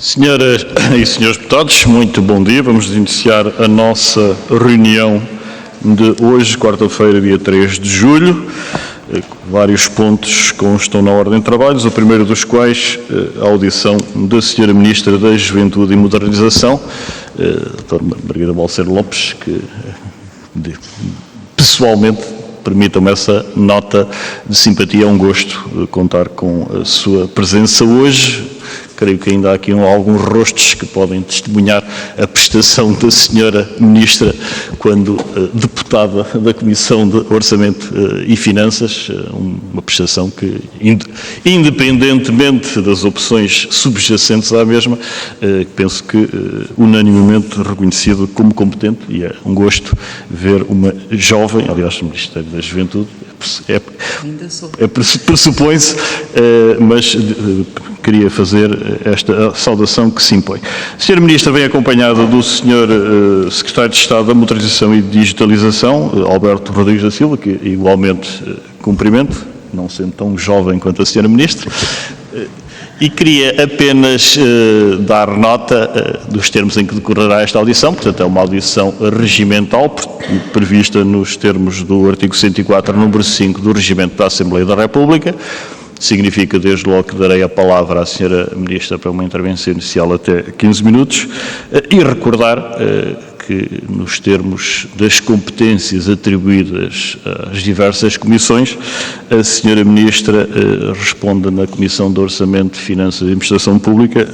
Senhoras e senhores deputados, muito bom dia. Vamos iniciar a nossa reunião de hoje, quarta-feira, dia 3 de julho. Vários pontos constam na ordem de trabalhos, o primeiro dos quais a audição da Senhora Ministra da Juventude e Modernização, a Dra. Margarida Balseiro Lopes, que pessoalmente permitam-me essa nota de simpatia. É um gosto contar com a sua presença hoje. Creio que ainda há aqui alguns rostos que podem testemunhar a prestação da Senhora Ministra quando deputada da Comissão de Orçamento e Finanças, uma prestação que, independentemente das opções subjacentes à mesma, penso que unanimemente reconhecido como competente, e é um gosto ver uma jovem, aliás, Ministério da Juventude, pressupõe-se, mas queria fazer esta saudação que se impõe. A Sra. Ministra vem acompanhada do Sr. Secretário de Estado da Modernização e Digitalização, Alberto Rodrigues da Silva, que igualmente cumprimento, não sendo tão jovem quanto a Sra. Ministra, e queria apenas dar nota dos termos em que decorrerá esta audição. Portanto, é uma audição regimental, prevista nos termos do artigo 104, número 5 do Regimento da Assembleia da República. Significa, desde logo, que darei a palavra à Sra. Ministra para uma intervenção inicial até 15 minutos e recordar que, nos termos das competências atribuídas às diversas comissões, a Sra. Ministra responde na Comissão de Orçamento, Finanças e Administração Pública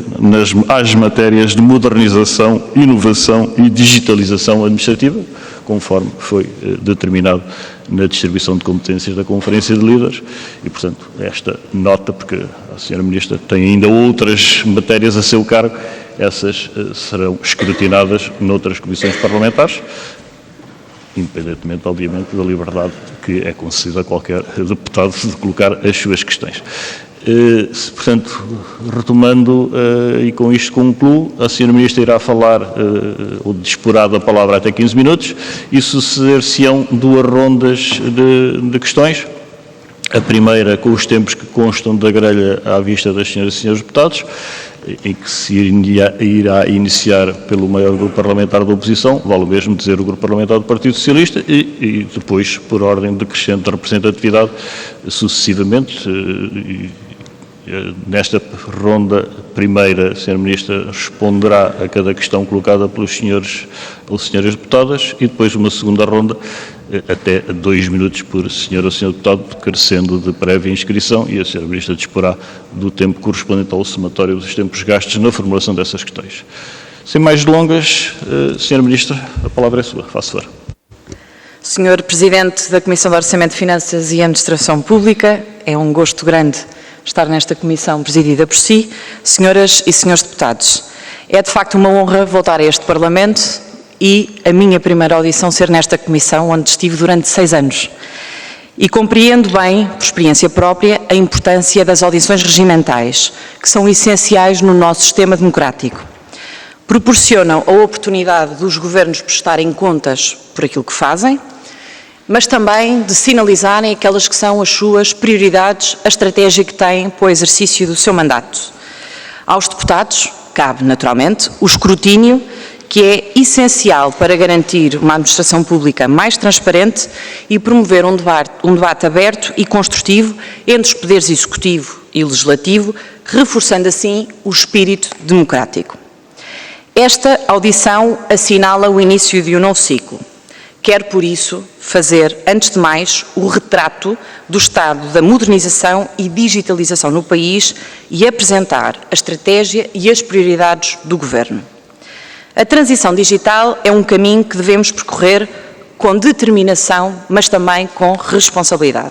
às matérias de modernização, inovação e digitalização administrativa, conforme foi determinado na distribuição de competências da Conferência de Líderes e, portanto, esta nota, porque a Sra. Ministra tem ainda outras matérias a seu cargo, essas serão escrutinadas noutras comissões parlamentares, independentemente, obviamente, da liberdade que é concedida a qualquer deputado de colocar as suas questões. Portanto, retomando, e com isto concluo, a Sra. Ministra irá falar, ou disporá da palavra até 15 minutos, e suceder-se-ão duas rondas de questões. A primeira com os tempos que constam da grelha à vista das senhoras e senhores deputados, em que se irá iniciar pelo maior grupo parlamentar da oposição, vale o mesmo dizer o grupo parlamentar do Partido Socialista, e depois, por ordem decrescente de representatividade, sucessivamente. Nesta ronda primeira, a Sra. Ministra responderá a cada questão colocada pelos senhores ou senhoras deputadas e depois uma segunda ronda, até 2 minutos por senhor ou senhor deputado, carecendo de prévia inscrição, e a Sra. Ministra disporá do tempo correspondente ao somatório dos tempos gastos na formulação dessas questões. Sem mais delongas, Sra. Ministra, a palavra é sua. Faça favor. Senhor Presidente da Comissão de Orçamento, Finanças e Administração Pública, é um gosto grande estar nesta comissão presidida por si, senhoras e senhores deputados. É de facto uma honra voltar a este Parlamento e a minha primeira audição ser nesta comissão, onde estive durante 6 anos. E compreendo bem, por experiência própria, a importância das audições regimentais, que são essenciais no nosso sistema democrático. Proporcionam a oportunidade dos governos prestarem contas por aquilo que fazem, mas também de sinalizarem aquelas que são as suas prioridades, a estratégia que têm para o exercício do seu mandato. Aos deputados cabe, naturalmente, o escrutínio, que é essencial para garantir uma administração pública mais transparente e promover um debate aberto e construtivo entre os poderes executivo e legislativo, reforçando assim o espírito democrático. Esta audição assinala o início de um novo ciclo. Quero, por isso, fazer, antes de mais, o retrato do estado da modernização e digitalização no país e apresentar a estratégia e as prioridades do Governo. A transição digital é um caminho que devemos percorrer com determinação, mas também com responsabilidade.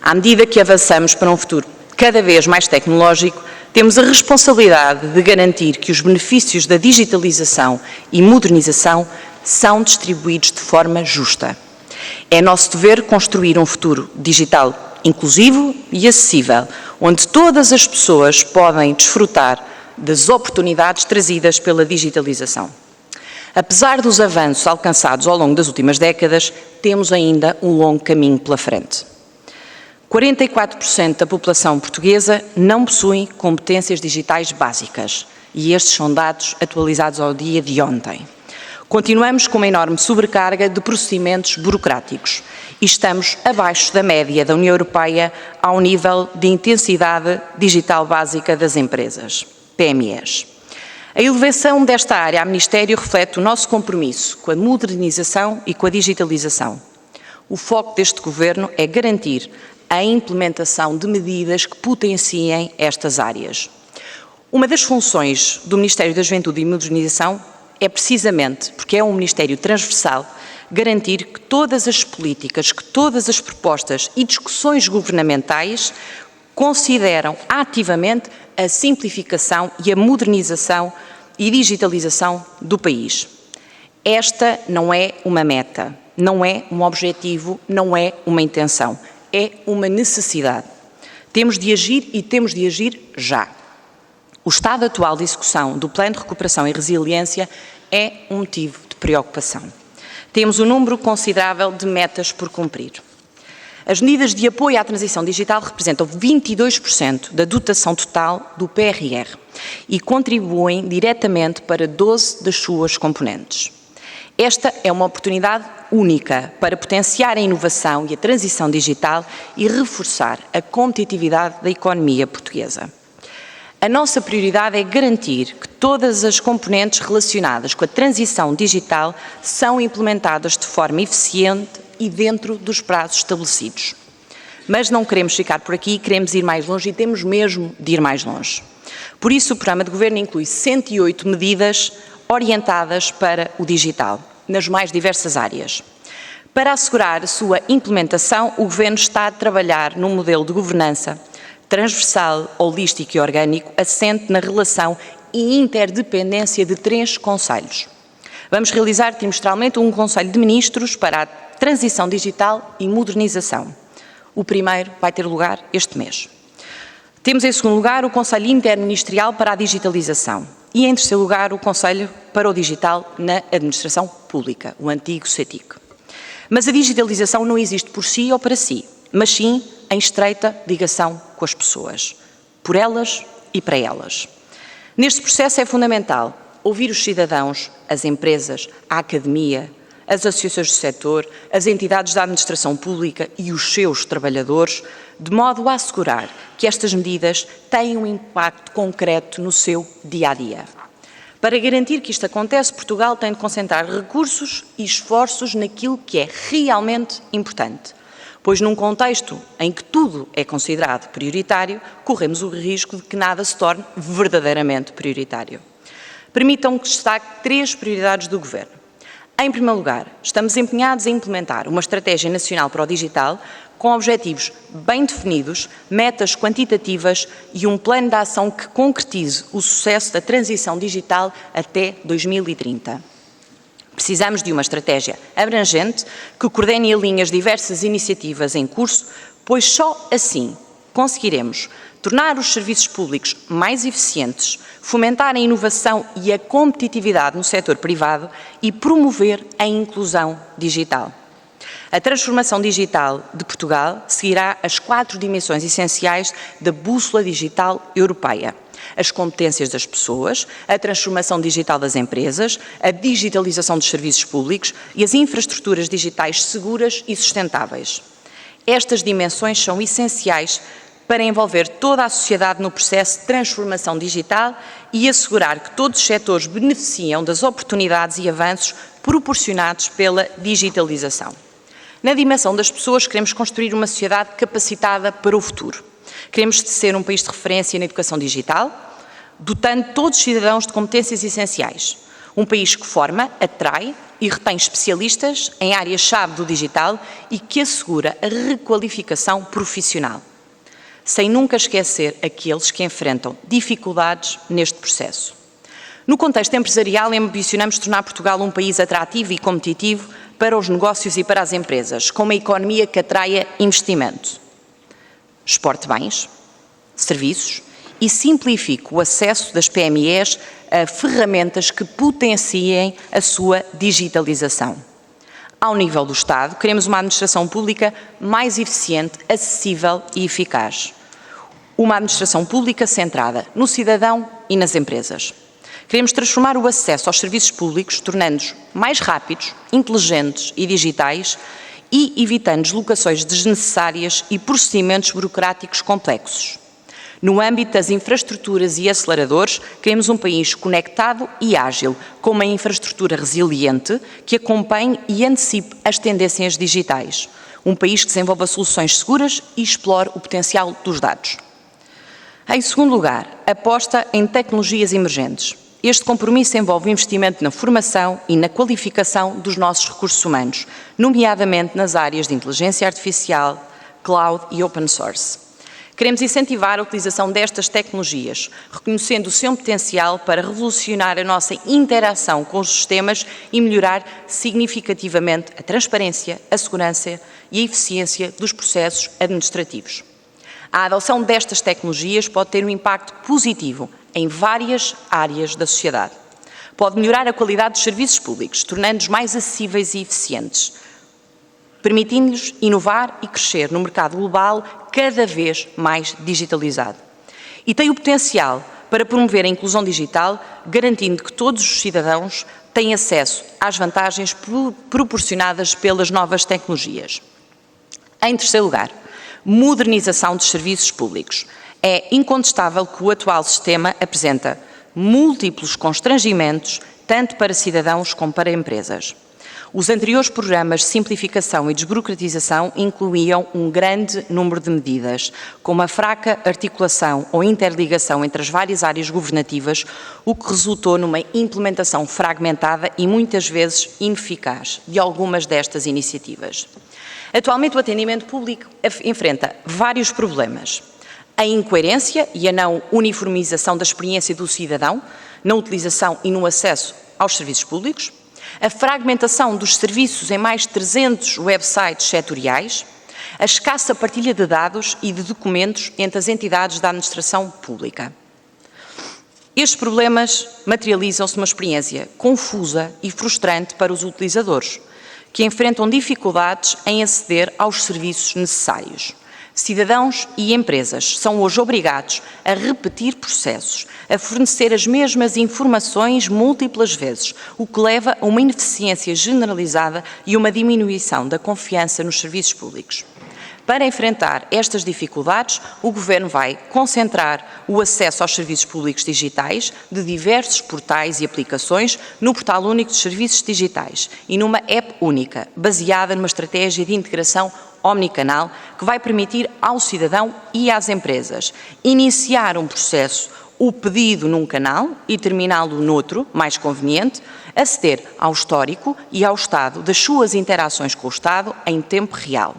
À medida que avançamos para um futuro cada vez mais tecnológico, temos a responsabilidade de garantir que os benefícios da digitalização e modernização são distribuídos de forma justa. É nosso dever construir um futuro digital inclusivo e acessível, onde todas as pessoas podem desfrutar das oportunidades trazidas pela digitalização. Apesar dos avanços alcançados ao longo das últimas décadas, temos ainda um longo caminho pela frente. 44% da população portuguesa não possui competências digitais básicas E estes são dados atualizados ao dia de ontem. Continuamos com uma enorme sobrecarga de procedimentos burocráticos e estamos abaixo da média da União Europeia ao nível de intensidade digital básica das empresas, PMEs. A elevação desta área ao Ministério reflete o nosso compromisso com a modernização e com a digitalização. O foco deste Governo é garantir a implementação de medidas que potenciem estas áreas. Uma das funções do Ministério da Juventude e Modernização é precisamente, porque é um Ministério transversal, garantir que todas as políticas, que todas as propostas e discussões governamentais consideram ativamente a simplificação e a modernização e digitalização do país. Esta não é uma meta, não é um objetivo, não é uma intenção, é uma necessidade. Temos de agir e temos de agir já. O estado atual de execução do Plano de Recuperação e Resiliência é um motivo de preocupação. Temos um número considerável de metas por cumprir. As medidas de apoio à transição digital representam 22% da dotação total do PRR e contribuem diretamente para 12 das suas componentes. Esta é uma oportunidade única para potenciar a inovação e a transição digital e reforçar a competitividade da economia portuguesa. A nossa prioridade é garantir que todas as componentes relacionadas com a transição digital são implementadas de forma eficiente e dentro dos prazos estabelecidos. Mas não queremos ficar por aqui, queremos ir mais longe e temos mesmo de ir mais longe. Por isso, o programa de governo inclui 108 medidas orientadas para o digital, nas mais diversas áreas. Para assegurar a sua implementação, o Governo está a trabalhar num modelo de governança transversal, holístico e orgânico, assente na relação e interdependência de 3 conselhos. Vamos realizar trimestralmente um Conselho de Ministros para a transição digital e modernização. O primeiro vai ter lugar este mês. Temos em segundo lugar o Conselho Interministerial para a Digitalização e em terceiro lugar o Conselho para o Digital na Administração Pública, o antigo CETIC. Mas a digitalização não existe por si ou para si, mas sim em estreita ligação com as pessoas, por elas e para elas. Neste processo é fundamental ouvir os cidadãos, as empresas, a academia, as associações do setor, as entidades da administração pública e os seus trabalhadores, de modo a assegurar que estas medidas têm um impacto concreto no seu dia-a-dia. Para garantir que isto acontece, Portugal tem de concentrar recursos e esforços naquilo que é realmente importante, pois num contexto em que tudo é considerado prioritário, corremos o risco de que nada se torne verdadeiramente prioritário. Permitam-me que destaque 3 prioridades do Governo. Em primeiro lugar, estamos empenhados em implementar uma estratégia nacional para o digital com objetivos bem definidos, metas quantitativas e um plano de ação que concretize o sucesso da transição digital até 2030. Precisamos de uma estratégia abrangente que coordene e alinhe as diversas iniciativas em curso, pois só assim conseguiremos tornar os serviços públicos mais eficientes, fomentar a inovação e a competitividade no setor privado e promover a inclusão digital. A transformação digital de Portugal seguirá as 4 dimensões essenciais da Bússola Digital Europeia: as competências das pessoas, a transformação digital das empresas, a digitalização dos serviços públicos e as infraestruturas digitais seguras e sustentáveis. Estas dimensões são essenciais para envolver toda a sociedade no processo de transformação digital e assegurar que todos os setores beneficiam das oportunidades e avanços proporcionados pela digitalização. Na dimensão das pessoas, queremos construir uma sociedade capacitada para o futuro. Queremos ser um país de referência na educação digital, dotando todos os cidadãos de competências essenciais. Um país que forma, atrai e retém especialistas em áreas-chave do digital e que assegura a requalificação profissional, sem nunca esquecer aqueles que enfrentam dificuldades neste processo. No contexto empresarial, ambicionamos tornar Portugal um país atrativo e competitivo para os negócios e para as empresas, com uma economia que atraia investimento, exporte bens, serviços e simplifique o acesso das PMEs a ferramentas que potenciem a sua digitalização. Ao nível do Estado, queremos uma administração pública mais eficiente, acessível e eficaz. Uma administração pública centrada no cidadão e nas empresas. Queremos transformar o acesso aos serviços públicos, tornando-os mais rápidos, inteligentes e digitais e evitando deslocações desnecessárias e procedimentos burocráticos complexos. No âmbito das infraestruturas e aceleradores, queremos um país conectado e ágil, com uma infraestrutura resiliente que acompanhe e antecipe as tendências digitais. Um país que desenvolva soluções seguras e explore o potencial dos dados. Em segundo lugar, aposta em tecnologias emergentes. Este compromisso envolve investimento na formação e na qualificação dos nossos recursos humanos, nomeadamente nas áreas de inteligência artificial, cloud e open source. Queremos incentivar a utilização destas tecnologias, reconhecendo o seu potencial para revolucionar a nossa interação com os sistemas e melhorar significativamente a transparência, a segurança e a eficiência dos processos administrativos. A adoção destas tecnologias pode ter um impacto positivo em várias áreas da sociedade. Pode melhorar a qualidade dos serviços públicos, tornando-os mais acessíveis e eficientes, permitindo-lhes inovar e crescer no mercado global cada vez mais digitalizado. E tem o potencial para promover a inclusão digital, garantindo que todos os cidadãos têm acesso às vantagens proporcionadas pelas novas tecnologias. Em terceiro lugar, modernização dos serviços públicos. É incontestável que o atual sistema apresenta múltiplos constrangimentos, tanto para cidadãos como para empresas. Os anteriores programas de simplificação e desburocratização incluíam um grande número de medidas, como a fraca articulação ou interligação entre as várias áreas governativas, o que resultou numa implementação fragmentada e muitas vezes ineficaz de algumas destas iniciativas. Atualmente, o atendimento público enfrenta vários problemas. A incoerência e a não uniformização da experiência do cidadão na utilização e no acesso aos serviços públicos, a fragmentação dos serviços em mais de 300 websites setoriais, a escassa partilha de dados e de documentos entre as entidades da administração pública. Estes problemas materializam-se numa experiência confusa e frustrante para os utilizadores, que enfrentam dificuldades em aceder aos serviços necessários. Cidadãos e empresas são hoje obrigados a repetir processos, a fornecer as mesmas informações múltiplas vezes, o que leva a uma ineficiência generalizada e uma diminuição da confiança nos serviços públicos. Para enfrentar estas dificuldades, o Governo vai concentrar o acesso aos serviços públicos digitais de diversos portais e aplicações no Portal Único de Serviços Digitais e numa app única, baseada numa estratégia de integração omnicanal que vai permitir ao cidadão e às empresas iniciar um processo, o pedido num canal e terminá-lo noutro, mais conveniente, aceder ao histórico e ao estado das suas interações com o Estado em tempo real.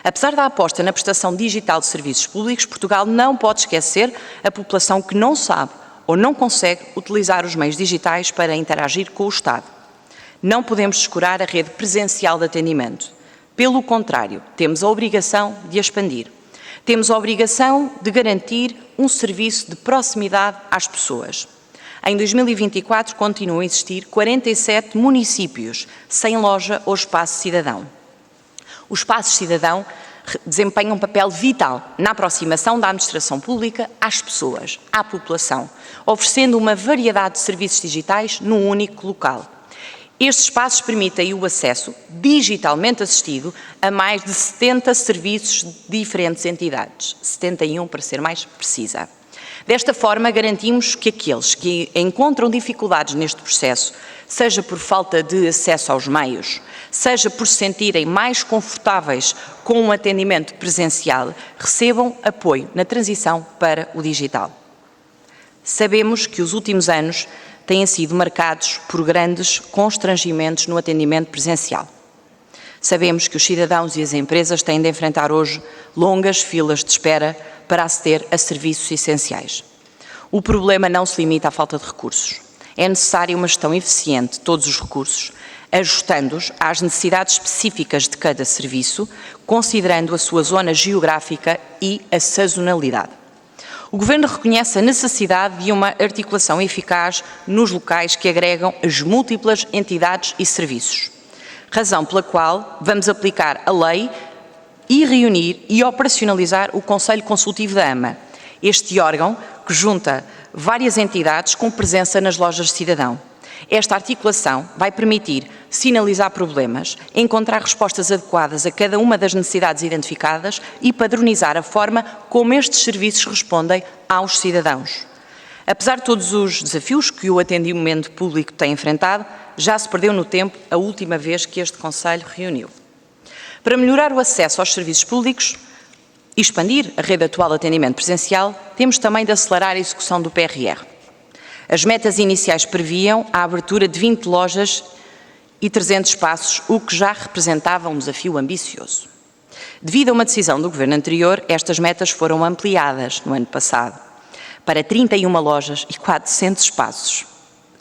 Apesar da aposta na prestação digital de serviços públicos, Portugal não pode esquecer a população que não sabe ou não consegue utilizar os meios digitais para interagir com o Estado. Não podemos descurar a rede presencial de atendimento. Pelo contrário, temos a obrigação de a expandir. Temos a obrigação de garantir um serviço de proximidade às pessoas. Em 2024, continuam a existir 47 municípios sem loja ou espaço cidadão. O espaço cidadão desempenha um papel vital na aproximação da administração pública às pessoas, à população, oferecendo uma variedade de serviços digitais num único local. Estes espaços permitem o acesso, digitalmente assistido, a mais de 70 serviços de diferentes entidades, 71 para ser mais precisa. Desta forma, garantimos que aqueles que encontram dificuldades neste processo, seja por falta de acesso aos meios, seja por se sentirem mais confortáveis com um atendimento presencial, recebam apoio na transição para o digital. Sabemos que os últimos anos têm sido marcados por grandes constrangimentos no atendimento presencial. Sabemos que os cidadãos e as empresas têm de enfrentar hoje longas filas de espera para aceder a serviços essenciais. O problema não se limita à falta de recursos. É necessária uma gestão eficiente de todos os recursos, ajustando-os às necessidades específicas de cada serviço, considerando a sua zona geográfica e a sazonalidade. O Governo reconhece a necessidade de uma articulação eficaz nos locais que agregam as múltiplas entidades e serviços, razão pela qual vamos aplicar a lei e reunir e operacionalizar o Conselho Consultivo da AMA. Este órgão, que junta várias entidades com presença nas lojas de cidadão. Esta articulação vai permitir sinalizar problemas, encontrar respostas adequadas a cada uma das necessidades identificadas e padronizar a forma como estes serviços respondem aos cidadãos. Apesar de todos os desafios que o atendimento público tem enfrentado, já se perdeu no tempo a última vez que este Conselho reuniu. Para melhorar o acesso aos serviços públicos e expandir a rede atual de atendimento presencial, temos também de acelerar a execução do PRR. As metas iniciais previam a abertura de 20 lojas e 300 espaços, o que já representava um desafio ambicioso. Devido a uma decisão do Governo anterior, estas metas foram ampliadas no ano passado para 31 lojas e 400 espaços,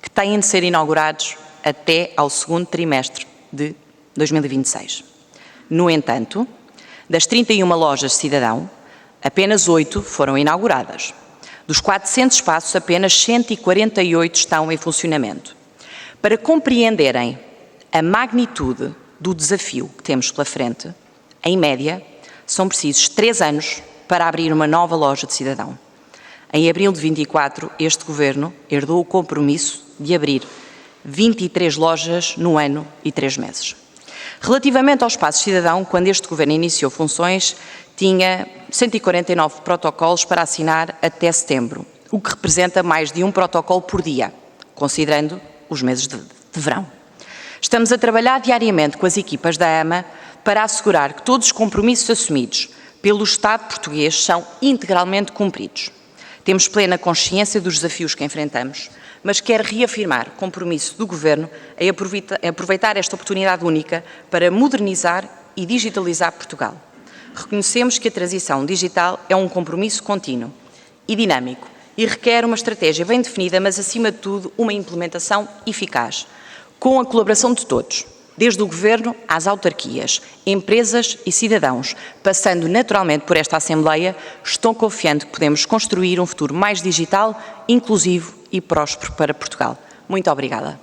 que têm de ser inaugurados até ao segundo trimestre de 2026. No entanto, das 31 lojas de cidadão, apenas 8 foram inauguradas. Dos 400 espaços, apenas 148 estão em funcionamento. Para compreenderem a magnitude do desafio que temos pela frente, em média, são precisos 3 anos para abrir uma nova loja de cidadão. Em abril de 24, este Governo herdou o compromisso de abrir 23 lojas no ano e 3 meses. Relativamente ao espaço de cidadão, quando este Governo iniciou funções, tinha 149 protocolos para assinar até setembro, o que representa mais de um protocolo por dia, considerando os meses de verão. Estamos a trabalhar diariamente com as equipas da AMA para assegurar que todos os compromissos assumidos pelo Estado português são integralmente cumpridos. Temos plena consciência dos desafios que enfrentamos, mas quero reafirmar o compromisso do Governo em aproveitar esta oportunidade única para modernizar e digitalizar Portugal. Reconhecemos que a transição digital é um compromisso contínuo e dinâmico e requer uma estratégia bem definida, mas, acima de tudo, uma implementação eficaz, com a colaboração de todos, desde o Governo às autarquias, empresas e cidadãos, passando naturalmente por esta Assembleia. Estou confiante que podemos construir um futuro mais digital, inclusivo e próspero para Portugal. Muito obrigada.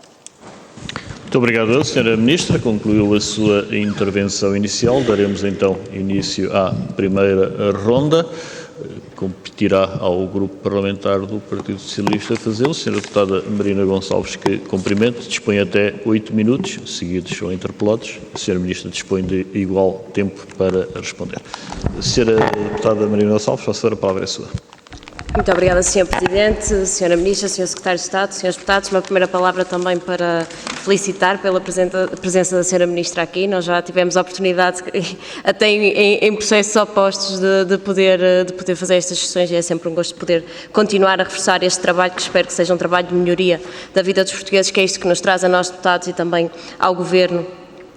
Muito obrigado, Sra. Ministra. Concluiu a sua intervenção inicial. Daremos então início à primeira ronda. Competirá ao Grupo Parlamentar do Partido Socialista fazê-lo. Sra. Deputada Marina Gonçalves, que cumprimento, dispõe até 8 minutos, seguidos ou interpelados. A Sra. Ministra dispõe de igual tempo para responder. Sra. Deputada Marina Gonçalves, a palavra é sua. Muito obrigada, Sr. Presidente, Sra. Ministra, Sr. Secretário de Estado, Srs. Deputados. Uma primeira palavra também para felicitar pela presença da Sra. Ministra aqui. Nós já tivemos a oportunidade, até em processos opostos, de poder fazer estas sessões, e é sempre um gosto de poder continuar a reforçar este trabalho, que espero que seja um trabalho de melhoria da vida dos portugueses, que é isto que nos traz a nós, deputados, e também ao Governo,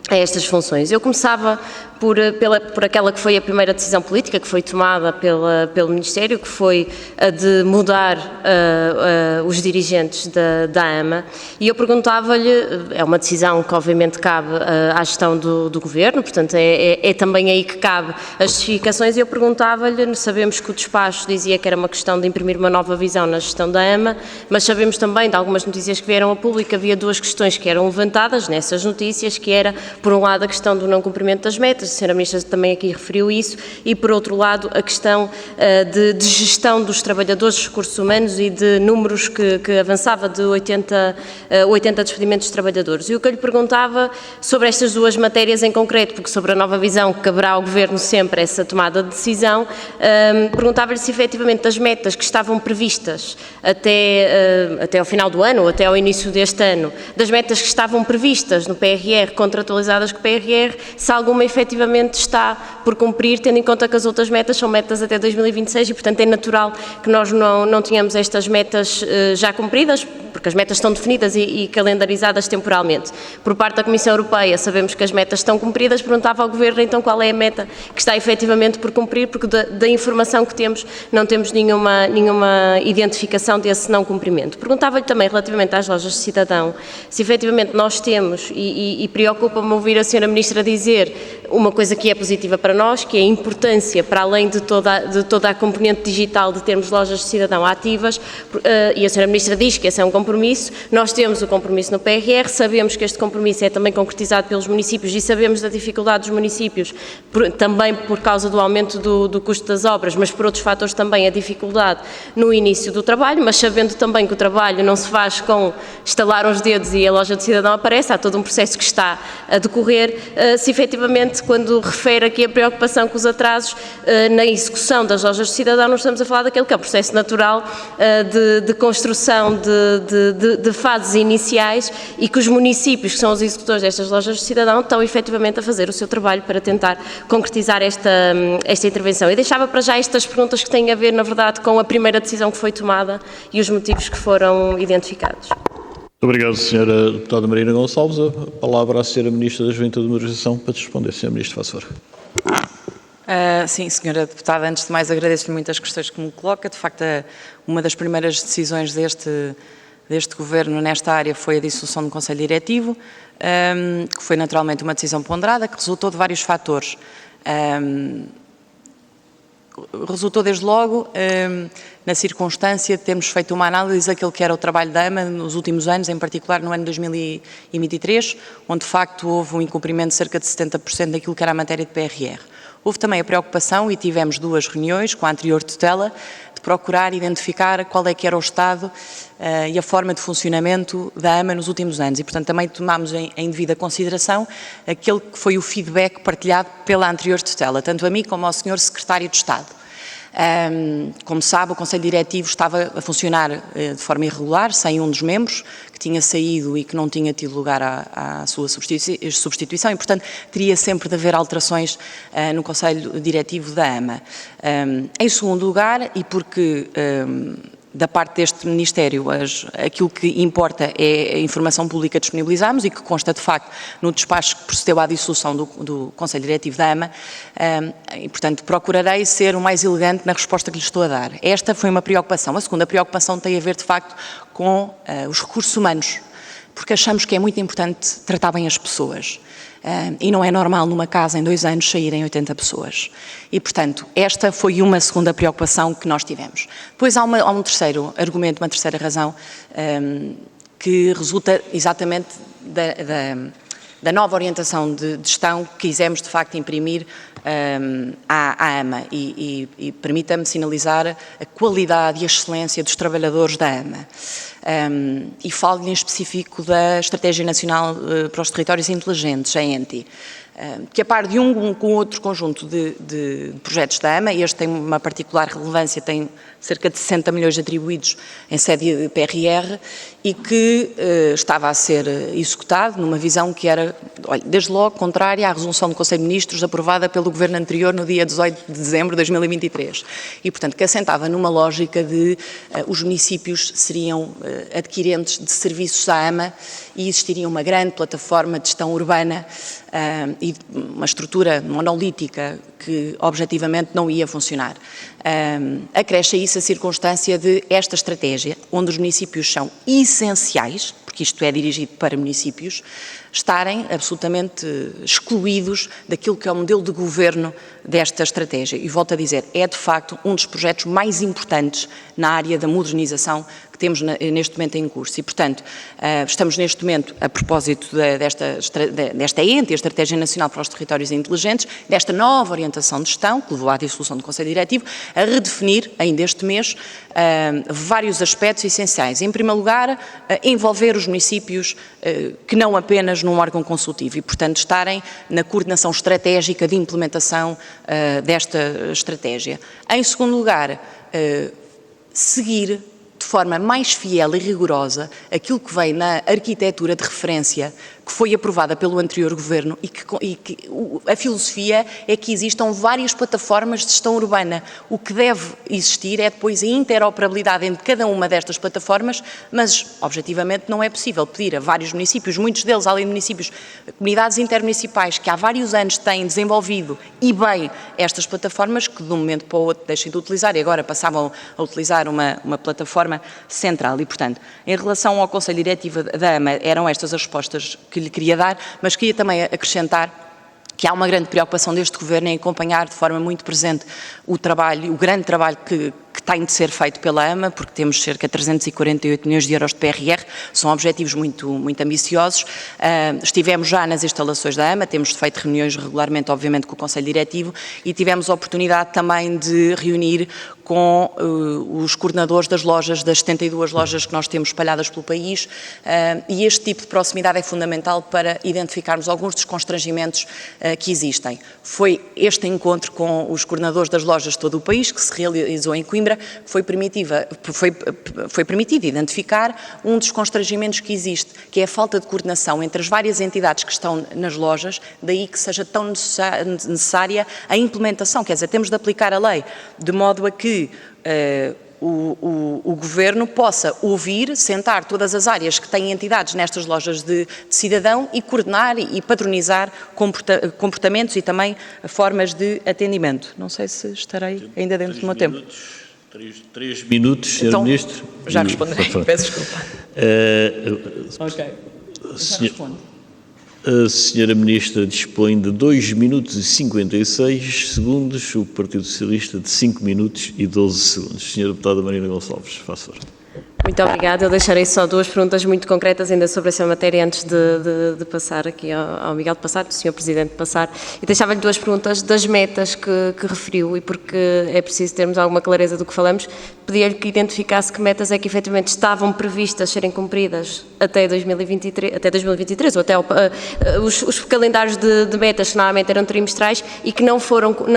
a estas funções. Eu começava por aquela que foi a primeira decisão política que foi tomada pelo Ministério, que foi a de mudar os dirigentes da AMA, e eu perguntava-lhe, é uma decisão que obviamente cabe à gestão do Governo, portanto é também aí que cabe as justificações, e eu perguntava-lhe, sabemos que o despacho dizia que era uma questão de imprimir uma nova visão na gestão da AMA, mas sabemos também de algumas notícias que vieram a público, havia 2 questões que eram levantadas nessas notícias, que era, por um lado, a questão do não cumprimento das metas, a Sra. Ministra também aqui referiu isso, e por outro lado a questão de gestão dos trabalhadores, dos recursos humanos, e de números que avançava de 80 despedimentos de trabalhadores. E o que eu lhe perguntava sobre estas 2 matérias em concreto, porque sobre a nova visão que caberá ao Governo sempre essa tomada de decisão, perguntava-lhe se efetivamente as metas que estavam previstas até ao final do ano, ou até ao início deste ano, das metas que estavam previstas no PRR, contratualizadas com o PRR, se alguma efetivamente está por cumprir, tendo em conta que as outras metas são metas até 2026 e, portanto, é natural que nós não tenhamos estas metas já cumpridas, porque as metas estão definidas e calendarizadas temporalmente. Por parte da Comissão Europeia, sabemos que as metas estão cumpridas. Perguntava ao Governo, então, qual é a meta que está efetivamente por cumprir, porque da informação que temos, não temos nenhuma identificação desse não cumprimento. Perguntava-lhe também, relativamente às lojas de cidadão, se efetivamente nós temos, e preocupa-me ouvir a Sra. Ministra dizer, uma coisa que é positiva para nós, que é a importância, para além de toda a componente digital, de termos lojas de cidadão ativas, e a Sra. Ministra diz que esse é um compromisso, nós temos o compromisso no PRR, sabemos que este compromisso é também concretizado pelos municípios e sabemos da dificuldade dos municípios, também por causa do aumento do custo das obras, mas por outros fatores também a dificuldade no início do trabalho, mas sabendo também que o trabalho não se faz com estalar os dedos e a loja de cidadão aparece, há todo um processo que está a decorrer. Se efetivamente, quando refere aqui a preocupação com os atrasos na execução das lojas de cidadão, não estamos a falar daquele que é o processo natural de construção de fases iniciais e que os municípios, que são os executores destas lojas de cidadão, estão efetivamente a fazer o seu trabalho para tentar concretizar esta intervenção. E deixava para já estas perguntas que têm a ver, na verdade, com a primeira decisão que foi tomada e os motivos que foram identificados. Muito obrigado, Sra. Deputada Marina Gonçalves. A palavra à Sra. Ministra da Juventude e Modernização para te responder. Sra. Ministra, faz favor. Sim, Sra. Deputada, antes de mais agradeço-lhe muitas questões que me coloca. De facto, uma das primeiras decisões deste Governo nesta área foi a dissolução do Conselho Diretivo, que foi naturalmente uma decisão ponderada, que resultou de vários fatores. Resultou desde logo na circunstância de termos feito uma análise daquilo que era o trabalho da AMA nos últimos anos, em particular no ano 2023, onde de facto houve um incumprimento de cerca de 70% daquilo que era a matéria de PRR. Houve também a preocupação, e tivemos 2 reuniões com a anterior tutela, de procurar identificar qual é que era o estado e a forma de funcionamento da AMA nos últimos anos. E, portanto, também tomámos em devida consideração aquele que foi o feedback partilhado pela anterior tutela, tanto a mim como ao Sr. Secretário de Estado. Como sabe, o Conselho Diretivo estava a funcionar de forma irregular, sem um dos membros, que tinha saído e que não tinha tido lugar à sua substituição e, portanto, teria sempre de haver alterações no Conselho Diretivo da AMA. Em segundo lugar, e porque da parte deste Ministério, aquilo que importa é a informação pública que disponibilizamos e que consta de facto no despacho que procedeu à dissolução do Conselho Diretivo da AMA e, portanto, procurarei ser o mais elegante na resposta que lhe estou a dar. Esta foi uma preocupação. A segunda preocupação tem a ver de facto com os recursos humanos, porque achamos que é muito importante tratar bem as pessoas. E não é normal numa casa em 2 anos saírem 80 pessoas. E, portanto, esta foi uma segunda preocupação que nós tivemos. Depois há um terceiro argumento, uma terceira razão, que resulta exatamente da nova orientação de gestão que quisemos, de facto, imprimir à AMA e permita-me sinalizar a qualidade e a excelência dos trabalhadores da AMA. E falo-lhe em específico da Estratégia Nacional para os Territórios Inteligentes, a ENTI, que a par de com outro conjunto de projetos da AMA, este tem uma particular relevância, tem cerca de 60 milhões atribuídos em sede de PRR e que estava a ser executado numa visão que era, olha, desde logo, contrária à resolução do Conselho de Ministros aprovada pelo Governo anterior no dia 18 de dezembro de 2023 e, portanto, que assentava numa lógica de os municípios seriam adquirentes de serviços da AMA e existiria uma grande plataforma de gestão urbana e uma estrutura monolítica que objetivamente não ia funcionar. Acresce a isso a circunstância de esta estratégia, onde os municípios são essenciais, porque isto é dirigido para municípios, estarem absolutamente excluídos daquilo que é o modelo de governo desta estratégia. E volto a dizer, é de facto um dos projetos mais importantes na área da modernização que temos neste momento em curso. E, portanto, estamos neste momento, a propósito desta ENTE, a Estratégia Nacional para os Territórios Inteligentes, desta nova orientação de gestão, que levou à dissolução do Conselho Diretivo, a redefinir, ainda este mês, vários aspectos essenciais. Em primeiro lugar, envolver os municípios que não apenas num órgão consultivo e, portanto, estarem na coordenação estratégica de implementação desta estratégia. Em segundo lugar, seguir de forma mais fiel e rigorosa aquilo que veio na arquitetura de referência que foi aprovada pelo anterior Governo e que a filosofia é que existam várias plataformas de gestão urbana. O que deve existir é depois a interoperabilidade entre cada uma destas plataformas, mas objetivamente não é possível pedir a vários municípios, muitos deles além de municípios, comunidades intermunicipais que há vários anos têm desenvolvido e bem estas plataformas que de um momento para o outro deixem de utilizar e agora passavam a utilizar uma plataforma central. E, portanto, em relação ao Conselho Diretivo da AMA, eram estas as respostas que lhe queria dar, mas queria também acrescentar que há uma grande preocupação deste Governo em acompanhar de forma muito presente o grande trabalho que tem de ser feito pela AMA, porque temos cerca de 348 milhões de euros de PRR, são objetivos muito ambiciosos. Estivemos já nas instalações da AMA, temos feito reuniões regularmente, obviamente, com o Conselho Diretivo, e tivemos a oportunidade também de reunir com os coordenadores das lojas, das 72 lojas que nós temos espalhadas pelo país, e este tipo de proximidade é fundamental para identificarmos alguns dos constrangimentos que existem. Foi este encontro com os coordenadores das lojas de todo o país, que se realizou em Coimbra, foi permitido identificar um dos constrangimentos que existe, que é a falta de coordenação entre as várias entidades que estão nas lojas, daí que seja tão necessária a implementação, quer dizer, temos de aplicar a lei, de modo a que o Governo possa ouvir, sentar todas as áreas que têm entidades nestas lojas de cidadão e coordenar e padronizar comportamentos e também formas de atendimento. Não sei se estarei ainda dentro do meu tempo. 3 minutos, Sr. Então, Ministro. já responderei, peço desculpa. Ok, já respondo. A Sra. Ministra dispõe de 2 minutos e 56 segundos, o Partido Socialista de 5 minutos e 12 segundos. Sra. Deputada Marina Gonçalves, faça favor. Muito obrigada. Eu deixarei só 2 perguntas muito concretas ainda sobre essa matéria antes de passar aqui ao Miguel de Passar, do Sr. Presidente de Passar. E deixava-lhe 2 perguntas das metas que referiu, e porque é preciso termos alguma clareza do que falamos, pedia-lhe que identificasse que metas é que efetivamente estavam previstas serem cumpridas até 2023 ou até os calendários de metas que normalmente eram trimestrais e que não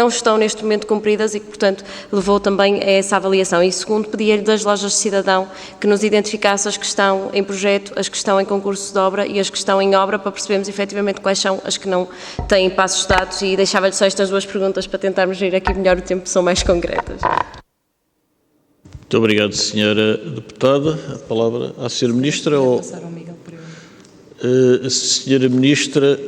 estão neste momento cumpridas e que, portanto, levou também a essa avaliação. E segundo, pedia-lhe das lojas de cidadão que nos identificasse as que estão em projeto, as que estão em concurso de obra e as que estão em obra, para percebermos efetivamente quais são as que não têm passos dados, e deixava-lhe só estas 2 perguntas para tentarmos gerir aqui melhor o tempo, são mais concretas. Muito obrigado, Sra. Deputada. A palavra à Sra. Ministra. A Sra. Ministra,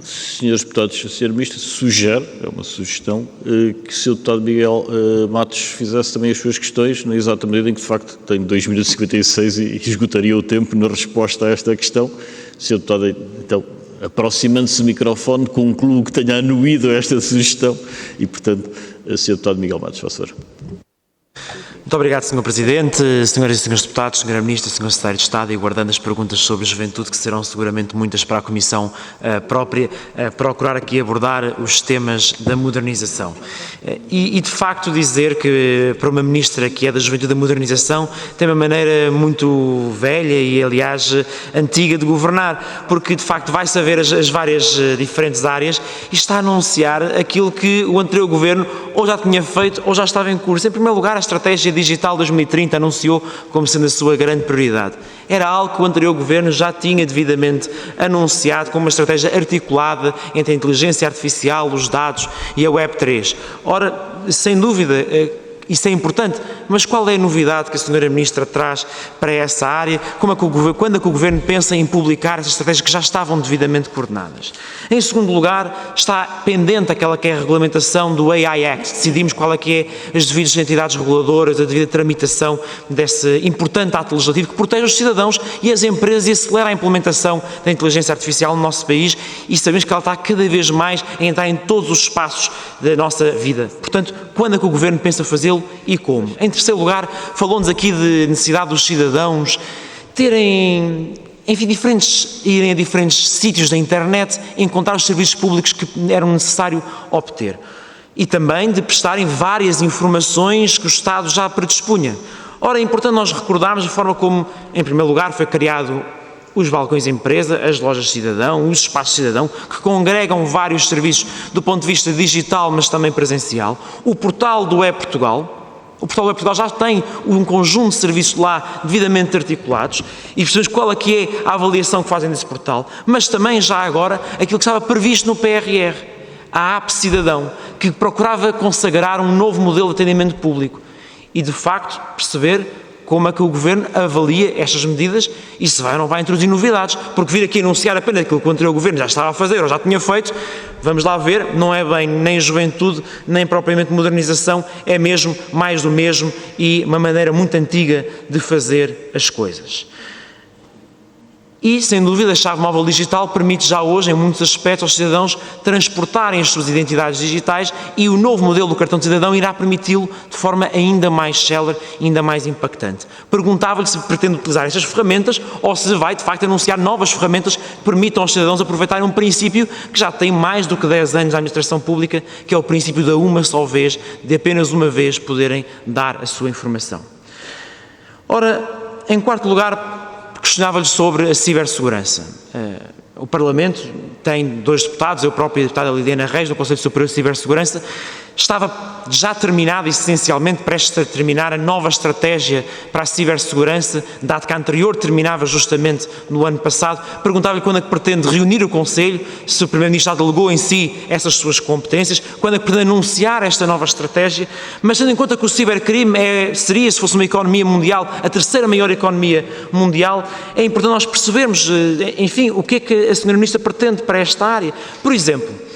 Senhores Deputados, a Sra. Ministra sugere, é uma sugestão, que o Sr. Deputado Miguel Matos fizesse também as suas questões, na exata medida em que, de facto, tem 2 minutos e 56 e esgotaria o tempo na resposta a esta questão. Sr. Deputado, então, aproximando-se do microfone, concluo que tenha anuído a esta sugestão e, portanto, Sr. Deputado Miguel Matos, faça favor. Muito obrigado, Sr. Presidente, Senhoras e Senhores Deputados, Sra. Ministra, Sr. Secretário de Estado, e guardando as perguntas sobre a juventude, que serão seguramente muitas para a Comissão própria, procurar aqui abordar os temas da modernização. E, de facto, dizer que para uma Ministra que é da Juventude da Modernização, tem uma maneira muito velha e, aliás, antiga de governar, porque, de facto, vai saber as várias diferentes áreas e está a anunciar aquilo que o anterior Governo ou já tinha feito ou já estava em curso. Em primeiro lugar, a Estratégia Digital 2030 anunciou como sendo a sua grande prioridade. Era algo que o anterior Governo já tinha devidamente anunciado como uma estratégia articulada entre a inteligência artificial, os dados e a Web3. Ora, sem dúvida, isso é importante, mas qual é a novidade que a Sra. Ministra traz para essa área? Quando é que o Governo pensa em publicar essas estratégias que já estavam devidamente coordenadas? Em segundo lugar, está pendente aquela que é a regulamentação do AI Act. Decidimos qual é que é as devidas entidades reguladoras, a devida tramitação desse importante ato legislativo que protege os cidadãos e as empresas e acelera a implementação da inteligência artificial no nosso país, e sabemos que ela está cada vez mais a entrar em todos os espaços da nossa vida. Portanto, quando é que o Governo pensa fazê-lo e como? Em terceiro lugar, falou-nos aqui de necessidade dos cidadãos terem, enfim, irem a diferentes sítios da internet, encontrar os serviços públicos que eram necessário obter. E também de prestarem várias informações que o Estado já predispunha. Ora, é importante nós recordarmos a forma como, em primeiro lugar, foi criado os balcões de empresa, as lojas de cidadão, os espaços de cidadão, que congregam vários serviços do ponto de vista digital, mas também presencial. O portal do E-Portugal. O portal do E-Portugal já tem um conjunto de serviços lá devidamente articulados e percebemos qual é que é a avaliação que fazem desse portal, mas também já agora aquilo que estava previsto no PRR, a App Cidadão, que procurava consagrar um novo modelo de atendimento público e, de facto, perceber como é que o Governo avalia estas medidas e se vai ou não vai introduzir novidades, porque vir aqui anunciar apenas aquilo que o anterior Governo já estava a fazer ou já tinha feito, vamos lá ver, não é bem nem juventude, nem propriamente modernização, é mesmo mais do mesmo e uma maneira muito antiga de fazer as coisas. E, sem dúvida, a chave móvel digital permite já hoje, em muitos aspectos, aos cidadãos transportarem as suas identidades digitais, e o novo modelo do cartão de cidadão irá permiti-lo de forma ainda mais célere, ainda mais impactante. Perguntava-lhe se pretende utilizar estas ferramentas ou se vai, de facto, anunciar novas ferramentas que permitam aos cidadãos aproveitarem um princípio que já tem mais do que 10 anos na administração pública, que é o princípio da uma só vez, de apenas uma vez poderem dar a sua informação. Ora, em quarto lugar, questionava-lhe sobre a cibersegurança. O Parlamento tem 2 deputados, eu próprio e a deputada Lidiana Reis, do Conselho Superior de Cibersegurança. Estava já terminada, essencialmente, prestes a terminar a nova estratégia para a cibersegurança, dado que a anterior terminava justamente no ano passado. Perguntava-lhe quando é que pretende reunir o Conselho, se o Primeiro-Ministro já delegou em si essas suas competências, quando é que pretende anunciar esta nova estratégia, mas tendo em conta que o cibercrime seria, se fosse uma economia mundial, a 3ª maior economia mundial, é importante nós percebermos, enfim, o que é que a Sra. Ministra pretende para esta área. Por exemplo,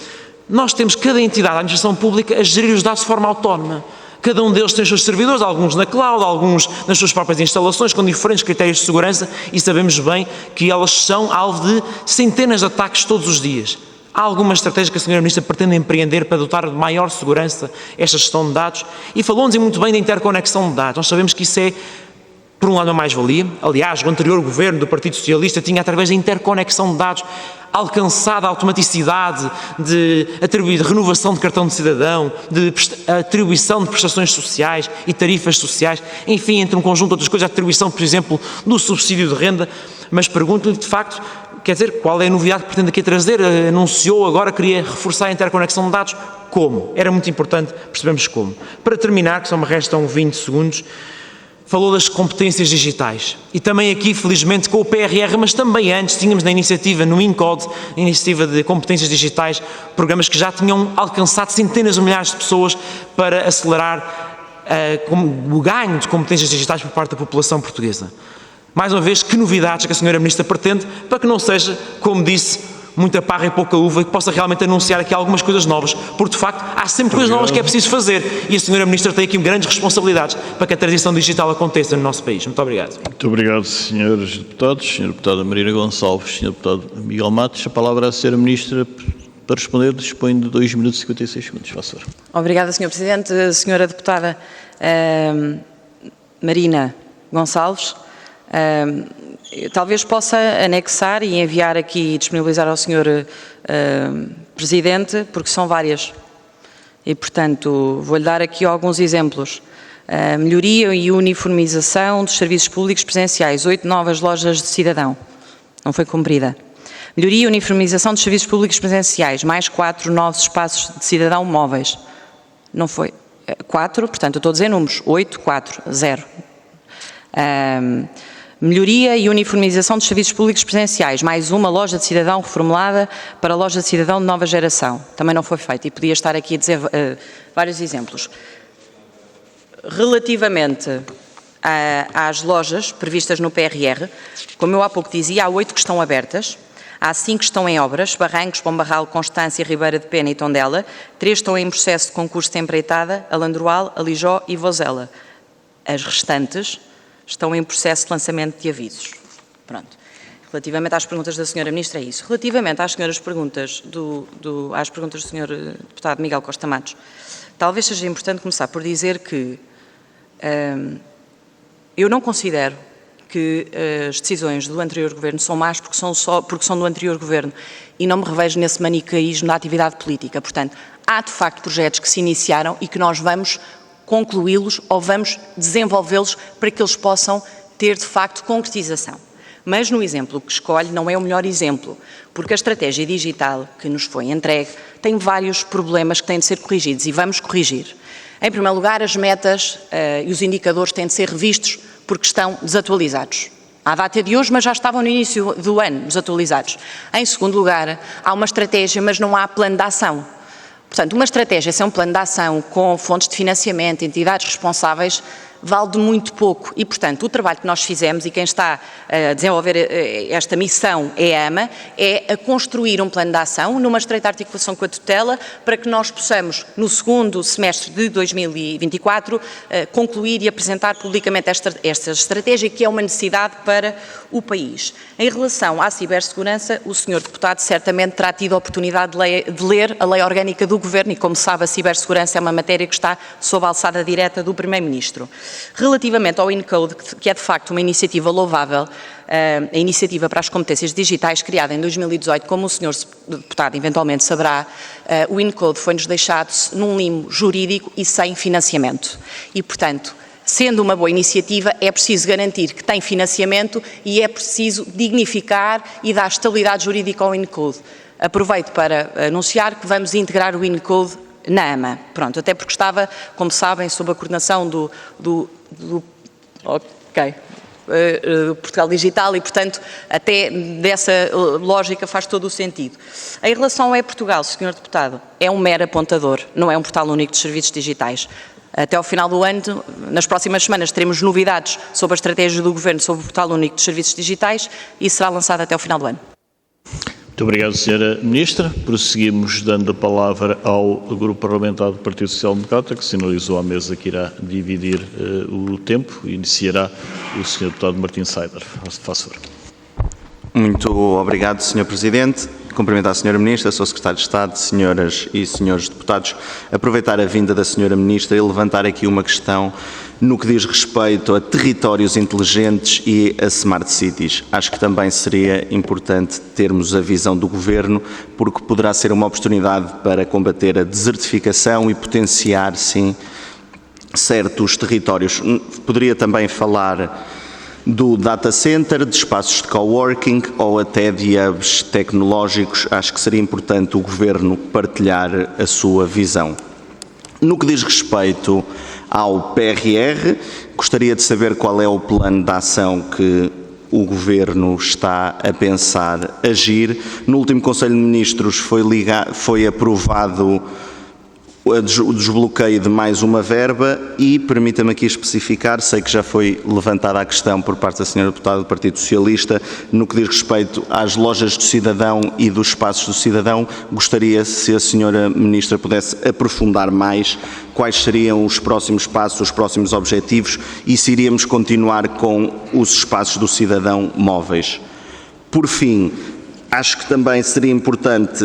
nós temos cada entidade da administração pública a gerir os dados de forma autónoma. Cada um deles tem os seus servidores, alguns na cloud, alguns nas suas próprias instalações, com diferentes critérios de segurança, e sabemos bem que elas são alvo de centenas de ataques todos os dias. Há alguma estratégia que a Sra. Ministra pretende empreender para dotar de maior segurança esta gestão de dados? E falou-nos muito bem da interconexão de dados. Nós sabemos que isso é, por um lado, uma mais-valia. Aliás, o anterior governo do Partido Socialista tinha, através da interconexão de dados, alcançada a automaticidade de renovação de cartão de cidadão, de atribuição de prestações sociais e tarifas sociais, enfim, entre um conjunto de outras coisas, a atribuição, por exemplo, do subsídio de renda. Mas pergunto-lhe, de facto, quer dizer, qual é a novidade que pretende aqui trazer? Anunciou agora, queria reforçar a interconexão de dados. Como? Era muito importante percebermos como. Para terminar, que só me restam 20 segundos, falou das competências digitais. E também aqui, felizmente, com o PRR, mas também antes, tínhamos na iniciativa, no INCODE, iniciativa de competências digitais, programas que já tinham alcançado centenas de milhares de pessoas para acelerar o ganho de competências digitais por parte da população portuguesa. Mais uma vez, que novidades que a Sra. Ministra pretende, para que não seja, como disse, muita parra e pouca uva, e que possa realmente anunciar aqui algumas coisas novas, porque de facto há sempre coisas novas que é preciso fazer, e a Sra. Ministra tem aqui grandes responsabilidades para que a transição digital aconteça no nosso país. Muito obrigado. Muito obrigado, senhores deputados. Sra. Deputada Marina Gonçalves, Sr. Deputado Miguel Matos, a palavra à Sra. Ministra para responder, dispõe de 2 minutos e 56 segundos. Faça favor. Obrigada, Sr. Presidente. Sra. Deputada Marina Gonçalves, talvez possa anexar e enviar aqui e disponibilizar ao Sr. Presidente, porque são várias. E, portanto, vou-lhe dar aqui alguns exemplos. Melhoria e uniformização dos serviços públicos presenciais, 8 novas lojas de cidadão. Não foi cumprida. Melhoria e uniformização dos serviços públicos presenciais, mais 4 novos espaços de cidadão móveis. Não foi. 4, portanto, eu estou a dizer números. 8, 4, 0. Melhoria e uniformização dos serviços públicos presenciais, mais uma loja de cidadão reformulada para loja de cidadão de nova geração. Também não foi feito, e podia estar aqui a dizer vários exemplos. Relativamente às lojas previstas no PRR, como eu há pouco dizia, há 8 que estão abertas, há 5 que estão em obras, Barrancos, Pombarral, Constância, Ribeira de Pena e Tondela, 3 estão em processo de concurso de empreitada, Alandroal, Alijó e Vozela. As restantes estão em processo de lançamento de avisos. Pronto. Relativamente às perguntas da Sra. Ministra, é isso. Relativamente às perguntas às perguntas do Sr. Deputado Miguel Costa Matos, talvez seja importante começar por dizer que eu não considero que as decisões do anterior Governo são más porque são do anterior Governo, e não me revejo nesse manicaísmo da atividade política. Portanto, há de facto projetos que se iniciaram e que nós vamos concluí-los ou vamos desenvolvê-los para que eles possam ter, de facto, concretização. Mas no exemplo que escolhe não é o melhor exemplo, porque a estratégia digital que nos foi entregue tem vários problemas que têm de ser corrigidos e vamos corrigir. Em primeiro lugar, as metas e os indicadores têm de ser revistos porque estão desatualizados. À data de hoje, mas já estavam no início do ano desatualizados. Em segundo lugar, há uma estratégia, mas não há plano de ação. Portanto, uma estratégia sem um plano de ação com fontes de financiamento, entidades responsáveis, vale de muito pouco e, portanto, o trabalho que nós fizemos e quem está a desenvolver esta missão é a AMA, é a construir um plano de ação numa estreita articulação com a tutela para que nós possamos, no segundo semestre de 2024, concluir e apresentar publicamente esta estratégia que é uma necessidade para o país. Em relação à cibersegurança, o Sr. Deputado certamente terá tido a oportunidade de ler a Lei Orgânica do Governo e, como sabe, a cibersegurança é uma matéria que está sob a alçada direta do Primeiro-Ministro. Relativamente ao InCode, que é de facto uma iniciativa louvável, a iniciativa para as competências digitais criada em 2018, como o Sr. Deputado eventualmente saberá, o InCode foi-nos deixado num limbo jurídico e sem financiamento. E, portanto, sendo uma boa iniciativa, é preciso garantir que tem financiamento e é preciso dignificar e dar estabilidade jurídica ao InCode. Aproveito para anunciar que vamos integrar o InCode na AMA. Pronto, até porque estava, como sabem, sob a coordenação do Portugal Digital e, portanto, até dessa lógica faz todo o sentido. Em relação ao e-Portugal, Sr. Deputado, é um mero apontador, não é um portal único de serviços digitais. Até ao final do ano, nas próximas semanas, teremos novidades sobre a estratégia do Governo sobre o portal único de serviços digitais e será lançado até ao final do ano. Muito obrigado, Sra. Ministra. Prosseguimos dando a palavra ao Grupo Parlamentar do Partido Social Democrata, que sinalizou à mesa que irá dividir o tempo. Iniciará o Sr. Deputado Martin Saider. Faça favor. Muito obrigado, Sr. Presidente. Cumprimentar a Sra. Ministra, Sr. Secretário de Estado, senhoras e senhores deputados. Aproveitar a vinda da Sra. Ministra e levantar aqui uma questão no que diz respeito a territórios inteligentes e a smart cities. Acho que também seria importante termos a visão do Governo, porque poderá ser uma oportunidade para combater a desertificação e potenciar, sim, certos territórios. Poderia também falar do data center, de espaços de coworking ou até de hubs tecnológicos. Acho que seria importante o Governo partilhar a sua visão. No que diz respeito ao PRR, gostaria de saber qual é o plano de ação que o Governo está a pensar agir. No último Conselho de Ministros foi aprovado o desbloqueio de mais uma verba e, permita-me aqui especificar, sei que já foi levantada a questão por parte da Sra. Deputada do Partido Socialista, no que diz respeito às lojas do cidadão e dos espaços do cidadão, gostaria, se a Sra. Ministra pudesse aprofundar mais, quais seriam os próximos passos, os próximos objetivos e se iríamos continuar com os espaços do cidadão móveis. Por fim, acho que também seria importante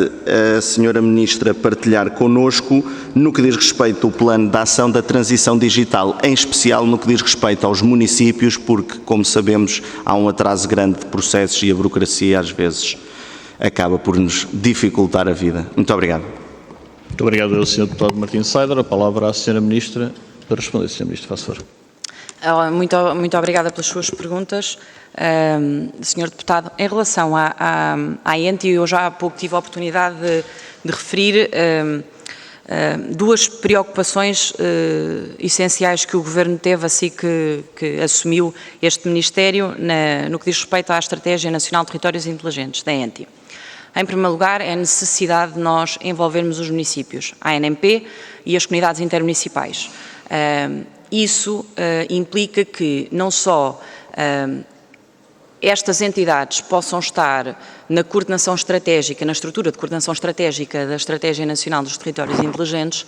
a Sra. Ministra partilhar connosco no que diz respeito ao plano de ação da transição digital, em especial no que diz respeito aos municípios, porque, como sabemos, há um atraso grande de processos e a burocracia às vezes acaba por nos dificultar a vida. Muito obrigado. Muito obrigado, Sr. Deputado Martin Saider. A palavra à Sra. Ministra para responder. Sra. Ministra, faça favor. Muito obrigada pelas suas perguntas, Sr. Deputado. Em relação à ENTE, eu já há pouco tive a oportunidade de referir duas preocupações essenciais que o Governo teve assim que assumiu este Ministério no que diz respeito à Estratégia Nacional de Territórios Inteligentes, da ENTE. Em primeiro lugar, é a necessidade de nós envolvermos os municípios, a ANMP e as comunidades intermunicipais. Isso implica que não só estas entidades possam estar na coordenação estratégica, na estrutura de coordenação estratégica da Estratégia Nacional dos Territórios Inteligentes,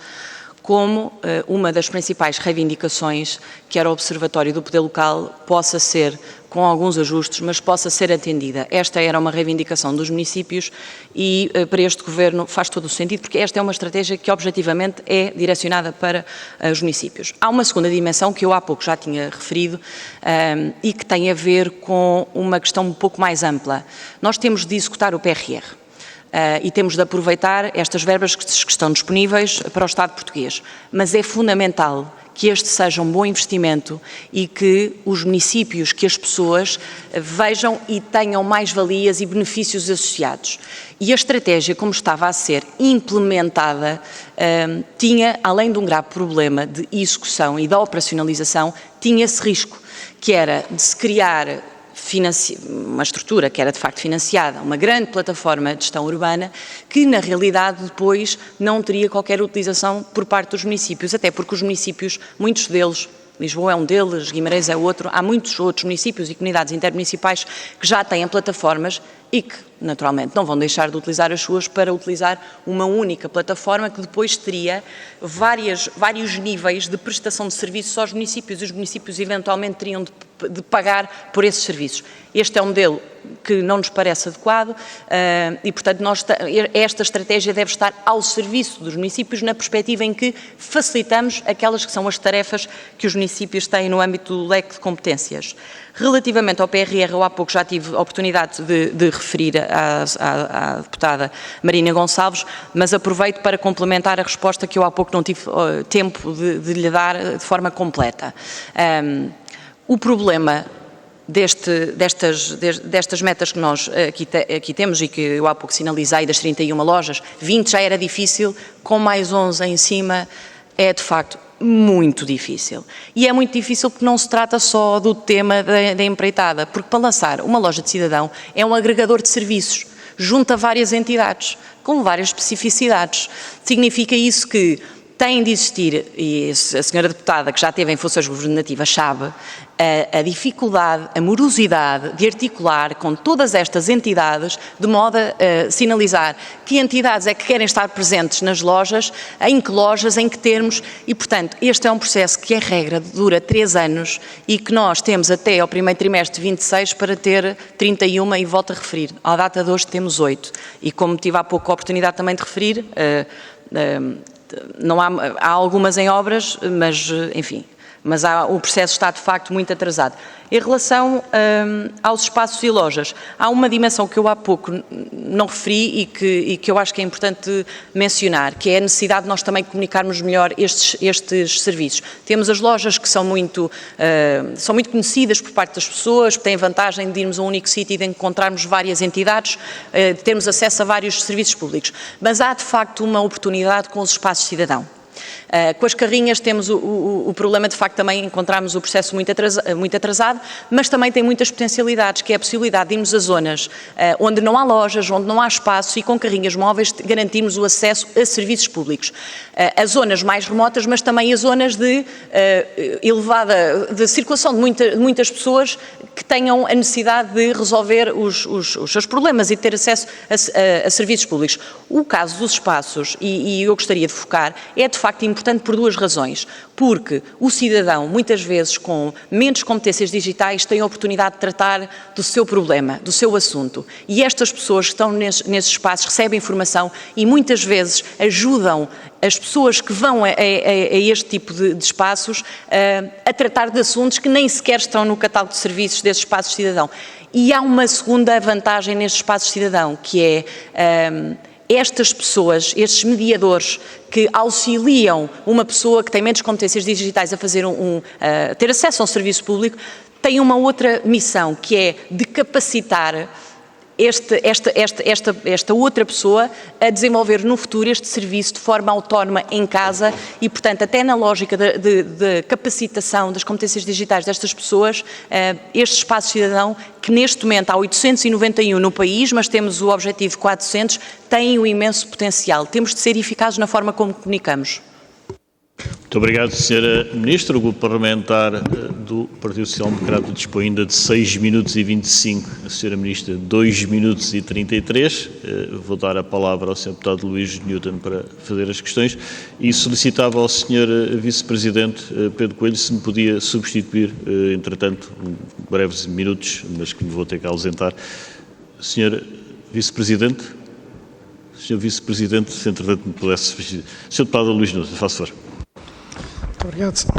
como uma das principais reivindicações, que era o Observatório do Poder Local, possa ser, com alguns ajustes, mas possa ser atendida. Esta era uma reivindicação dos municípios e para este Governo faz todo o sentido, porque esta é uma estratégia que objetivamente é direcionada para os municípios. Há uma segunda dimensão que eu há pouco já tinha referido e que tem a ver com uma questão um pouco mais ampla. Nós temos de executar o PRR. E temos de aproveitar estas verbas que estão disponíveis para o Estado português. Mas é fundamental que este seja um bom investimento e que os municípios, que as pessoas vejam e tenham mais-valias e benefícios associados. E a estratégia, como estava a ser implementada, tinha, além de um grave problema de execução e da operacionalização, tinha esse risco, que era de se criar uma estrutura que era de facto financiada, uma grande plataforma de gestão urbana, que na realidade depois não teria qualquer utilização por parte dos municípios, até porque os municípios, muitos deles, Lisboa é um deles, Guimarães é outro, há muitos outros municípios e comunidades intermunicipais que já têm plataformas e que, naturalmente, não vão deixar de utilizar as suas para utilizar uma única plataforma que depois teria vários níveis de prestação de serviços aos municípios e os municípios eventualmente teriam de pagar por esses serviços. Este é um modelo que não nos parece adequado e, portanto, esta estratégia deve estar ao serviço dos municípios na perspectiva em que facilitamos aquelas que são as tarefas que os municípios têm no âmbito do leque de competências. Relativamente ao PRR, eu há pouco já tive a oportunidade de referir à deputada Marina Gonçalves, mas aproveito para complementar a resposta que eu há pouco não tive tempo de lhe dar de forma completa. O problema destas metas que nós aqui temos e que eu há pouco sinalizei, das 31 lojas, 20 já era difícil, com mais 11 em cima é de facto muito difícil. E é muito difícil porque não se trata só do tema da empreitada, porque para lançar uma loja de cidadão é um agregador de serviços, junta várias entidades, com várias especificidades. Significa isso que tem de existir, e a senhora deputada que já esteve em funções governativas sabe, a dificuldade, a morosidade de articular com todas estas entidades, de modo a sinalizar que entidades é que querem estar presentes nas lojas, em que termos, e portanto este é um processo que, a regra, dura 3 anos e que nós temos até ao primeiro trimestre de 26 para ter 31 e volto a referir, à data de hoje temos 8 e como tive há pouco a oportunidade também de referir, não há algumas em obras, mas enfim, mas o processo está de facto muito atrasado. Em relação aos espaços e lojas, há uma dimensão que eu há pouco não referi e que eu acho que é importante mencionar, que é a necessidade de nós também comunicarmos melhor estes serviços. Temos as lojas que são muito conhecidas por parte das pessoas, que têm vantagem de irmos a um único sítio e de encontrarmos várias entidades, de termos acesso a vários serviços públicos. Mas há de facto uma oportunidade com os espaços de cidadão. Com as carrinhas temos o problema de facto também encontrarmos o processo muito atrasado, mas também tem muitas potencialidades, que é a possibilidade de irmos a zonas onde não há lojas, onde não há espaço e com carrinhas móveis garantirmos o acesso a serviços públicos. As zonas mais remotas, mas também as zonas de circulação de muitas pessoas que tenham a necessidade de resolver os seus problemas e ter acesso a serviços públicos. O caso dos espaços, e eu gostaria de focar, é de facto importante por 2 razões. Porque o cidadão, muitas vezes com menos competências digitais, tem a oportunidade de tratar do seu problema, do seu assunto. E estas pessoas que estão nesses espaços recebem informação e muitas vezes ajudam as pessoas que vão a este tipo de espaços a tratar de assuntos que nem sequer estão no catálogo de serviços desses espaços de cidadão. E há uma segunda vantagem nestes espaços de cidadão, que é estas pessoas, estes mediadores que auxiliam uma pessoa que tem menos competências digitais a fazer ter acesso a um serviço público, têm uma outra missão, que é de capacitar esta outra pessoa a desenvolver no futuro este serviço de forma autónoma em casa e, portanto, até na lógica de capacitação das competências digitais destas pessoas, este espaço cidadão, que neste momento há 891 no país, mas temos o objetivo de 400, tem um imenso potencial. Temos de ser eficazes na forma como comunicamos. Muito obrigado, Sra. Ministra. O Grupo Parlamentar do Partido Social Democrata dispõe ainda de 6 minutos e 25. A Sra. Ministra, 2 minutos e 33. Vou dar a palavra ao Sr. Deputado Luís Newton para fazer as questões e solicitava ao Sr. Vice-Presidente Pedro Coelho se me podia substituir, entretanto, breves minutos, mas que me vou ter que ausentar. Sr. Vice-Presidente? Sr. Vice-Presidente, se entretanto me pudesse substituir. Sr. Deputado Luís Newton, faça favor.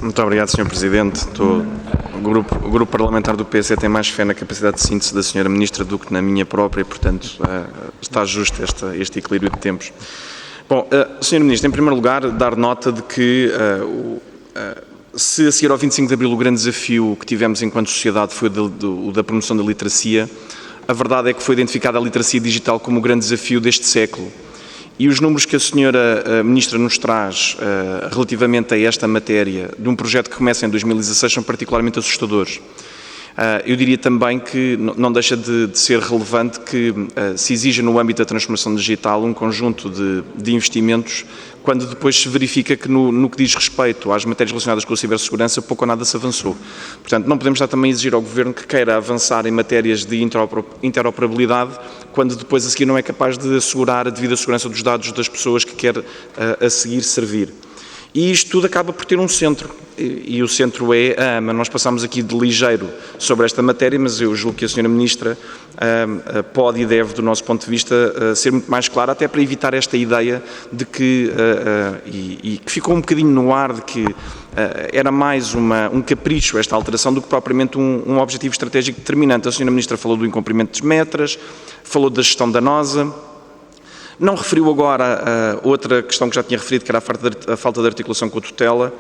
Muito obrigado, Sr. Presidente. O grupo parlamentar do PS tem mais fé na capacidade de síntese da Sra. Ministra do que na minha própria, portanto, está justo este equilíbrio de tempos. Bom, Sra. Ministra, em primeiro lugar, dar nota de que se a seguir ao 25 de Abril o grande desafio que tivemos enquanto sociedade foi o da promoção da literacia, a verdade é que foi identificada a literacia digital como o grande desafio deste século. E os números que a Sra. Ministra nos traz relativamente a esta matéria, de um projeto que começa em 2016, são particularmente assustadores. Eu diria também que não deixa de ser relevante que se exija no âmbito da transformação digital um conjunto de investimentos, quando depois se verifica que no que diz respeito às matérias relacionadas com a cibersegurança pouco ou nada se avançou. Portanto, não podemos estar também a exigir ao Governo que queira avançar em matérias de interoperabilidade, quando depois a seguir não é capaz de assegurar a devida segurança dos dados das pessoas que quer a seguir servir. E isto tudo acaba por ter um centro, e o centro é a AMA. Nós passamos aqui de ligeiro sobre esta matéria, mas eu julgo que a Sra. Ministra pode e deve, do nosso ponto de vista, ser muito mais clara, até para evitar esta ideia de que, e que ficou um bocadinho no ar, de que era mais um capricho esta alteração do que propriamente um objetivo estratégico determinante. A Sra. Ministra falou do incumprimento de metras, falou da gestão danosa. Não referiu agora outra questão que já tinha referido, que era a falta de articulação com a tutela,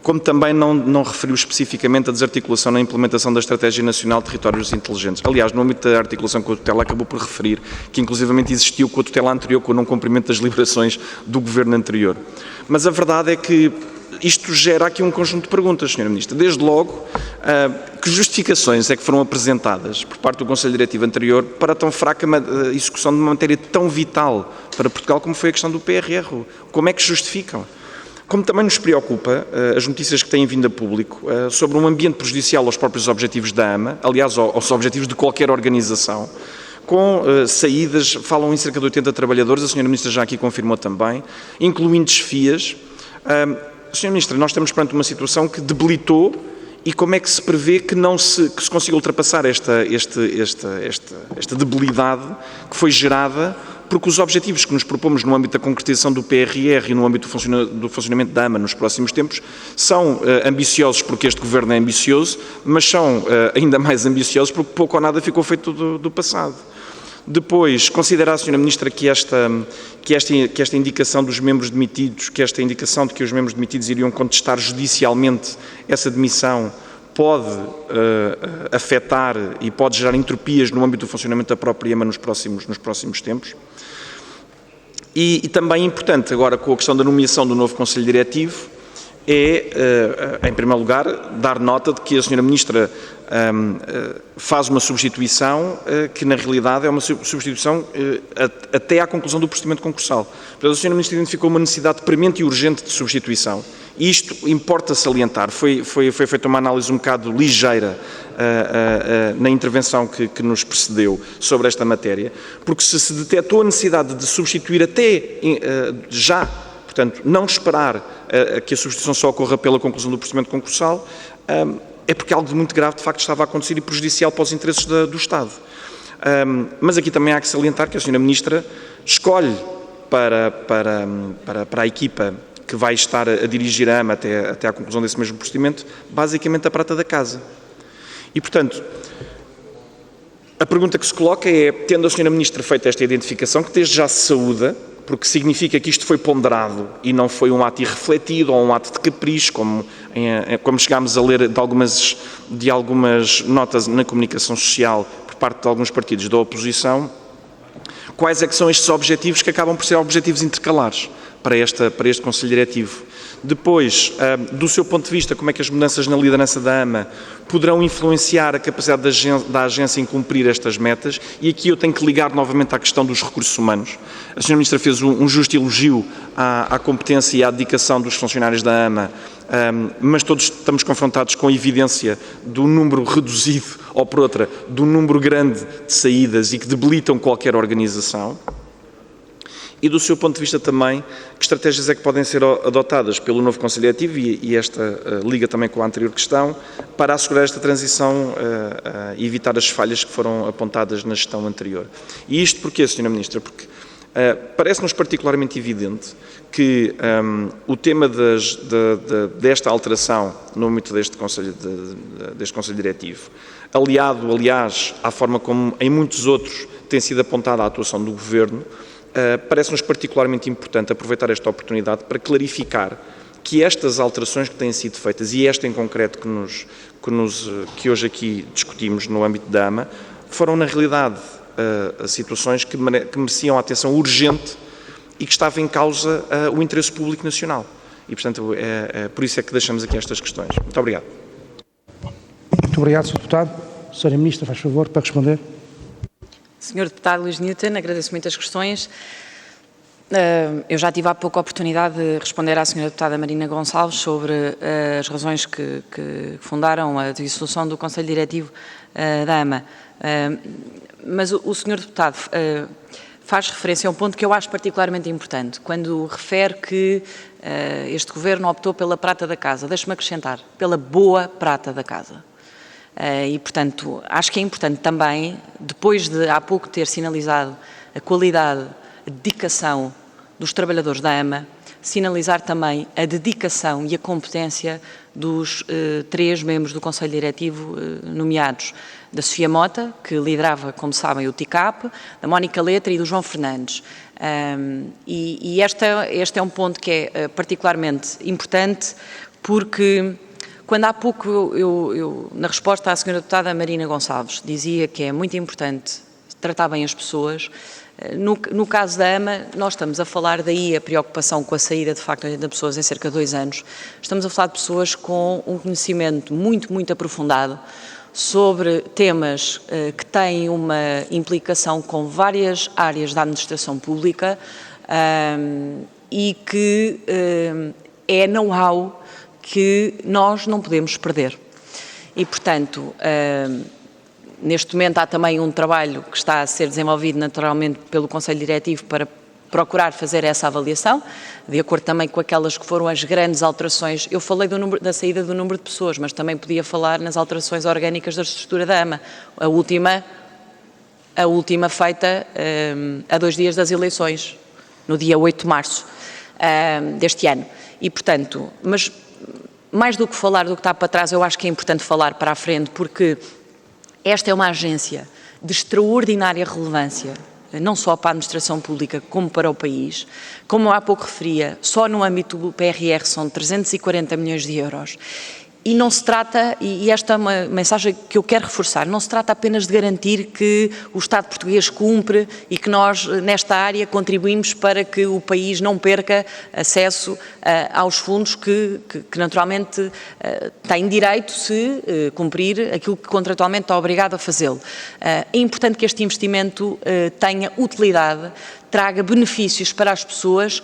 como também não referiu especificamente a desarticulação na implementação da Estratégia Nacional de Territórios Inteligentes. Aliás, no âmbito da articulação com a tutela, acabou por referir que inclusivamente existiu com a tutela anterior, com o não cumprimento das liberações do Governo anterior. Mas a verdade é que isto gera aqui um conjunto de perguntas, Sra. Ministra. Desde logo, que justificações é que foram apresentadas por parte do Conselho Diretivo anterior para tão fraca execução de uma matéria tão vital para Portugal como foi a questão do PRR? Como é que justificam? Como também nos preocupa as notícias que têm vindo a público sobre um ambiente prejudicial aos próprios objetivos da AMA, aliás, aos objetivos de qualquer organização, com saídas, falam em cerca de 80 trabalhadores, a Sra. Ministra já aqui confirmou também, incluindo desfias. Sra. Ministra, nós estamos perante uma situação que debilitou, e como é que se prevê que se consiga ultrapassar esta debilidade que foi gerada porque os objetivos que nos propomos no âmbito da concretização do PRR e no âmbito do funcionamento da AMA nos próximos tempos são ambiciosos porque este Governo é ambicioso, mas são ainda mais ambiciosos porque pouco ou nada ficou feito do passado. Depois, considera a Sra. Ministra que esta indicação dos membros demitidos, que esta indicação de que os membros demitidos iriam contestar judicialmente essa demissão pode afetar e pode gerar entropias no âmbito do funcionamento da própria AMA nos próximos tempos? E também importante, agora com a questão da nomeação do novo Conselho Diretivo, em primeiro lugar, dar nota de que a Sra. Ministra faz uma substituição que, na realidade, é uma substituição até à conclusão do procedimento concursal. Portanto, a Sra. Ministra identificou uma necessidade premente e urgente de substituição. E isto importa salientar. Foi feita uma análise um bocado ligeira na intervenção que nos precedeu sobre esta matéria, porque se detectou a necessidade de substituir até já, portanto, não esperar que a substituição só ocorra pela conclusão do procedimento concursal, é porque algo de muito grave, de facto, estava a acontecer e prejudicial para os interesses do Estado. Mas aqui também há que salientar que a Sra. Ministra escolhe para a equipa que vai estar a dirigir a AMA até à conclusão desse mesmo procedimento, basicamente a prata da casa. E, portanto, a pergunta que se coloca é, tendo a Sra. Ministra feito esta identificação, que desde já se saúda, porque significa que isto foi ponderado e não foi um ato irrefletido ou um ato de capricho, como chegámos a ler de algumas notas na comunicação social por parte de alguns partidos da oposição, quais é que são estes objetivos que acabam por ser objetivos intercalares para este Conselho Diretivo? Depois, do seu ponto de vista, como é que as mudanças na liderança da AMA poderão influenciar a capacidade da agência em cumprir estas metas? E aqui eu tenho que ligar novamente à questão dos recursos humanos. A Sra. Ministra fez um justo elogio à competência e à dedicação dos funcionários da AMA, mas todos estamos confrontados com a evidência do número reduzido, ou por outra, do número grande de saídas e que debilitam qualquer organização. E do seu ponto de vista também, que estratégias é que podem ser adotadas pelo novo Conselho Diretivo, e esta liga também com a anterior questão, para assegurar esta transição e evitar as falhas que foram apontadas na gestão anterior. E isto porquê, Sra. Ministra? Porque parece-nos particularmente evidente que o tema desta alteração no âmbito deste Conselho Diretivo, aliado, aliás, à forma como em muitos outros tem sido apontada a atuação do Governo, parece-nos particularmente importante aproveitar esta oportunidade para clarificar que estas alterações que têm sido feitas, e esta em concreto que hoje aqui discutimos no âmbito da AMA, foram na realidade situações que mereciam a atenção urgente e que estava em causa o interesse público nacional. E, portanto, por isso é que deixamos aqui estas questões. Muito obrigado. Muito obrigado, Sr. Deputado. Senhora Ministra, faz favor, para responder. Senhor Deputado Luís Newton, agradeço muito as questões. Eu já tive há pouco a oportunidade de responder à Sra. Deputada Marina Gonçalves sobre as razões que fundaram a dissolução do Conselho Diretivo da AMA. Mas o Sr. Deputado faz referência a um ponto que eu acho particularmente importante, quando refere que este Governo optou pela prata da casa. Deixe-me acrescentar, pela boa prata da casa. E, portanto, acho que é importante também, depois de há pouco ter sinalizado a qualidade, a dedicação dos trabalhadores da AMA, sinalizar também a dedicação e a competência dos 3 membros do Conselho Diretivo nomeados, da Sofia Mota, que liderava, como sabem, o TICAP, da Mónica Letra e do João Fernandes. Este é um ponto que é particularmente importante, porque quando há pouco eu na resposta à Sra. Deputada Marina Gonçalves, dizia que é muito importante tratar bem as pessoas. No caso da AMA, nós estamos a falar daí a preocupação com a saída de facto de pessoas em cerca de 2 anos. Estamos a falar de pessoas com um conhecimento muito aprofundado sobre temas que têm uma implicação com várias áreas da administração pública e que é know-how que nós não podemos perder. E, portanto, neste momento há também um trabalho que está a ser desenvolvido naturalmente pelo Conselho Diretivo para procurar fazer essa avaliação, de acordo também com aquelas que foram as grandes alterações. Eu falei da saída do número de pessoas, mas também podia falar nas alterações orgânicas da estrutura da AMA. A última feita a 2 dias das eleições, no dia 8 de março deste ano. E, portanto, mas mais do que falar do que está para trás, eu acho que é importante falar para a frente, porque esta é uma agência de extraordinária relevância, não só para a administração pública, como para o país. Como há pouco referia, só no âmbito do PRR são 340 milhões de euros. E não se trata, e esta é uma mensagem que eu quero reforçar, não se trata apenas de garantir que o Estado português cumpre e que nós, nesta área, contribuímos para que o país não perca acesso aos fundos que naturalmente tem direito se cumprir aquilo que contratualmente está obrigado a fazê-lo. É importante que este investimento tenha utilidade, traga benefícios para as pessoas,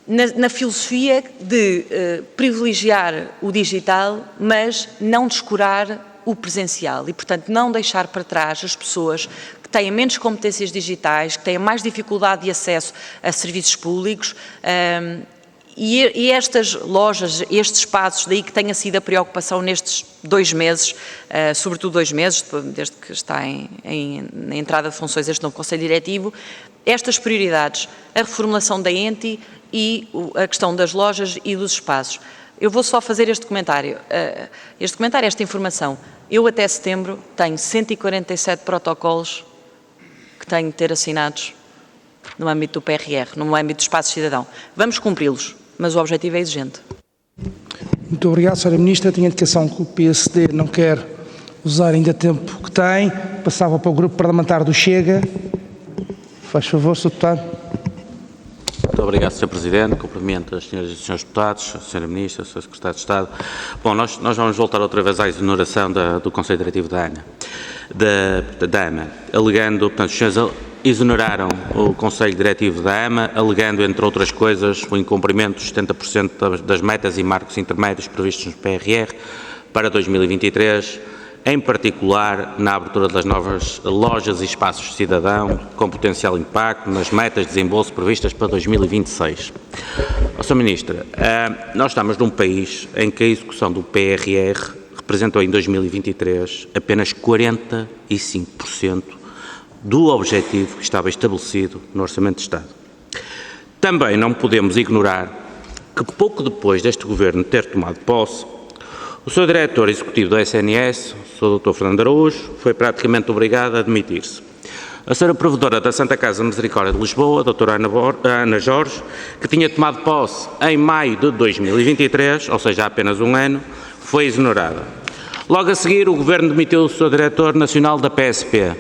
na filosofia de privilegiar o digital, mas não descurar o presencial e, portanto, não deixar para trás as pessoas que têm menos competências digitais, que têm mais dificuldade de acesso a serviços públicos e estas lojas, estes espaços, daí que tenha sido a preocupação nestes 2 meses, sobretudo 2 meses, desde que está na entrada de funções este novo Conselho Diretivo, estas prioridades, a reformulação da ENTI e a questão das lojas e dos espaços. Eu vou só fazer este comentário, esta informação. Eu até setembro tenho 147 protocolos que tenho de ter assinados no âmbito do PRR, no âmbito do espaço cidadão. Vamos cumpri-los, mas o objetivo é exigente. Muito obrigado, Sra. Ministra. Tenho a indicação que o PSD não quer usar ainda o tempo que tem. Passava para o Grupo Parlamentar do Chega. Faz favor, Sr. Deputado. Muito obrigado, Sr. Presidente. Cumprimento as senhoras e os senhores deputados, a Sra. Ministra, o Sr. Secretário de Estado. Bom, nós vamos voltar outra vez à exoneração do Conselho Diretivo da AMA, alegando, portanto, os senhores exoneraram o Conselho Diretivo da AMA, alegando, entre outras coisas, o incumprimento dos 70% das metas e marcos intermédios previstos no PRR para 2023, em particular na abertura das novas lojas e espaços de cidadão, com potencial impacto nas metas de desembolso previstas para 2026. Sra. Ministra, nós estamos num país em que a execução do PRR representou em 2023 apenas 45% do objetivo que estava estabelecido no Orçamento de Estado. Também não podemos ignorar que pouco depois deste Governo ter tomado posse, o seu diretor executivo do SNS, o Sr. Dr. Fernando Araújo, foi praticamente obrigado a demitir-se. A senhora provedora da Santa Casa Misericórdia de Lisboa, a doutora Ana Jorge, que tinha tomado posse em maio de 2023, ou seja, há apenas um ano, foi exonerada. Logo a seguir, o Governo demitiu o seu diretor nacional da PSP,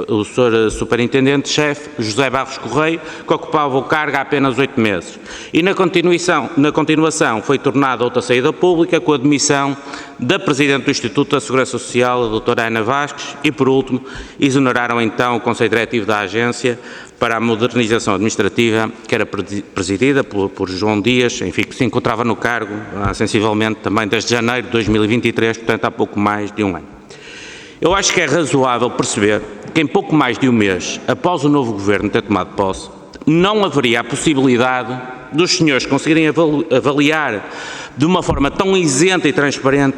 o Sr. Superintendente-Chefe José Barros Correio, que ocupava o cargo há apenas 8 meses. E na continuação foi tornada outra saída pública com a demissão da Presidente do Instituto da Segurança Social, a doutora Ana Vasques, e, por último, exoneraram então o Conselho Diretivo da Agência para a Modernização Administrativa, que era presidida por João Dias, enfim, que se encontrava no cargo sensivelmente também desde janeiro de 2023, portanto há pouco mais de um ano. Eu acho que é razoável perceber que em pouco mais de um mês, após o novo Governo ter tomado posse, não haveria a possibilidade dos senhores conseguirem avaliar de uma forma tão isenta e transparente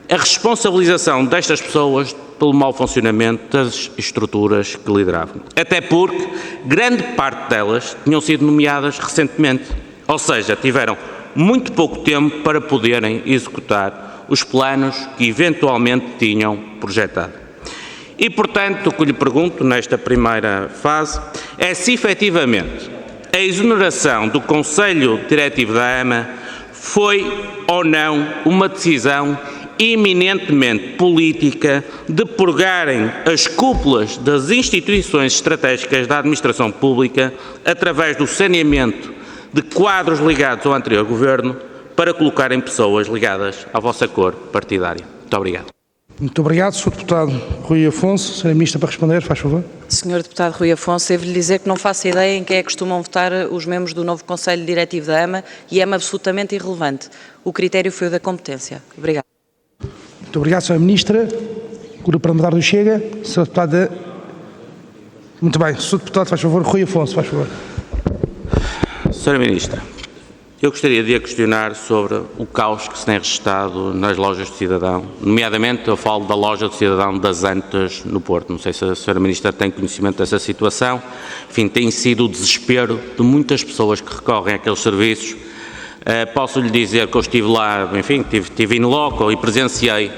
a responsabilização destas pessoas pelo mau funcionamento das estruturas que lideravam. Até porque grande parte delas tinham sido nomeadas recentemente, ou seja, tiveram muito pouco tempo para poderem executar os planos que eventualmente tinham projetado. E, portanto, o que lhe pergunto nesta primeira fase é se efetivamente a exoneração do Conselho Diretivo da AMA foi ou não uma decisão eminentemente política de purgarem as cúpulas das instituições estratégicas da administração pública através do saneamento de quadros ligados ao anterior Governo para colocarem pessoas ligadas à vossa cor partidária. Muito obrigado. Muito obrigado, Sr. Deputado Rui Afonso. Sra. Ministra, para responder, faz favor. Sr. Deputado Rui Afonso, devo-lhe dizer que não faço ideia em quem é que costumam votar os membros do novo Conselho Diretivo da AMA e é-me absolutamente irrelevante. O critério foi o da competência. Obrigado. Muito obrigado, Sra. Ministra. Grupo Parlamentar do Chega. Sr. Deputado... Muito bem. Sr. Deputado, faz favor. Rui Afonso, faz favor. Sra. Ministra, eu gostaria de a questionar sobre o caos que se tem registado nas lojas do cidadão, nomeadamente eu falo da loja do cidadão das Antas no Porto. Não sei se a Sra. Ministra tem conhecimento dessa situação. Enfim, tem sido o desespero de muitas pessoas que recorrem àqueles serviços. Posso-lhe dizer que eu estive lá, enfim, estive in loco e presenciei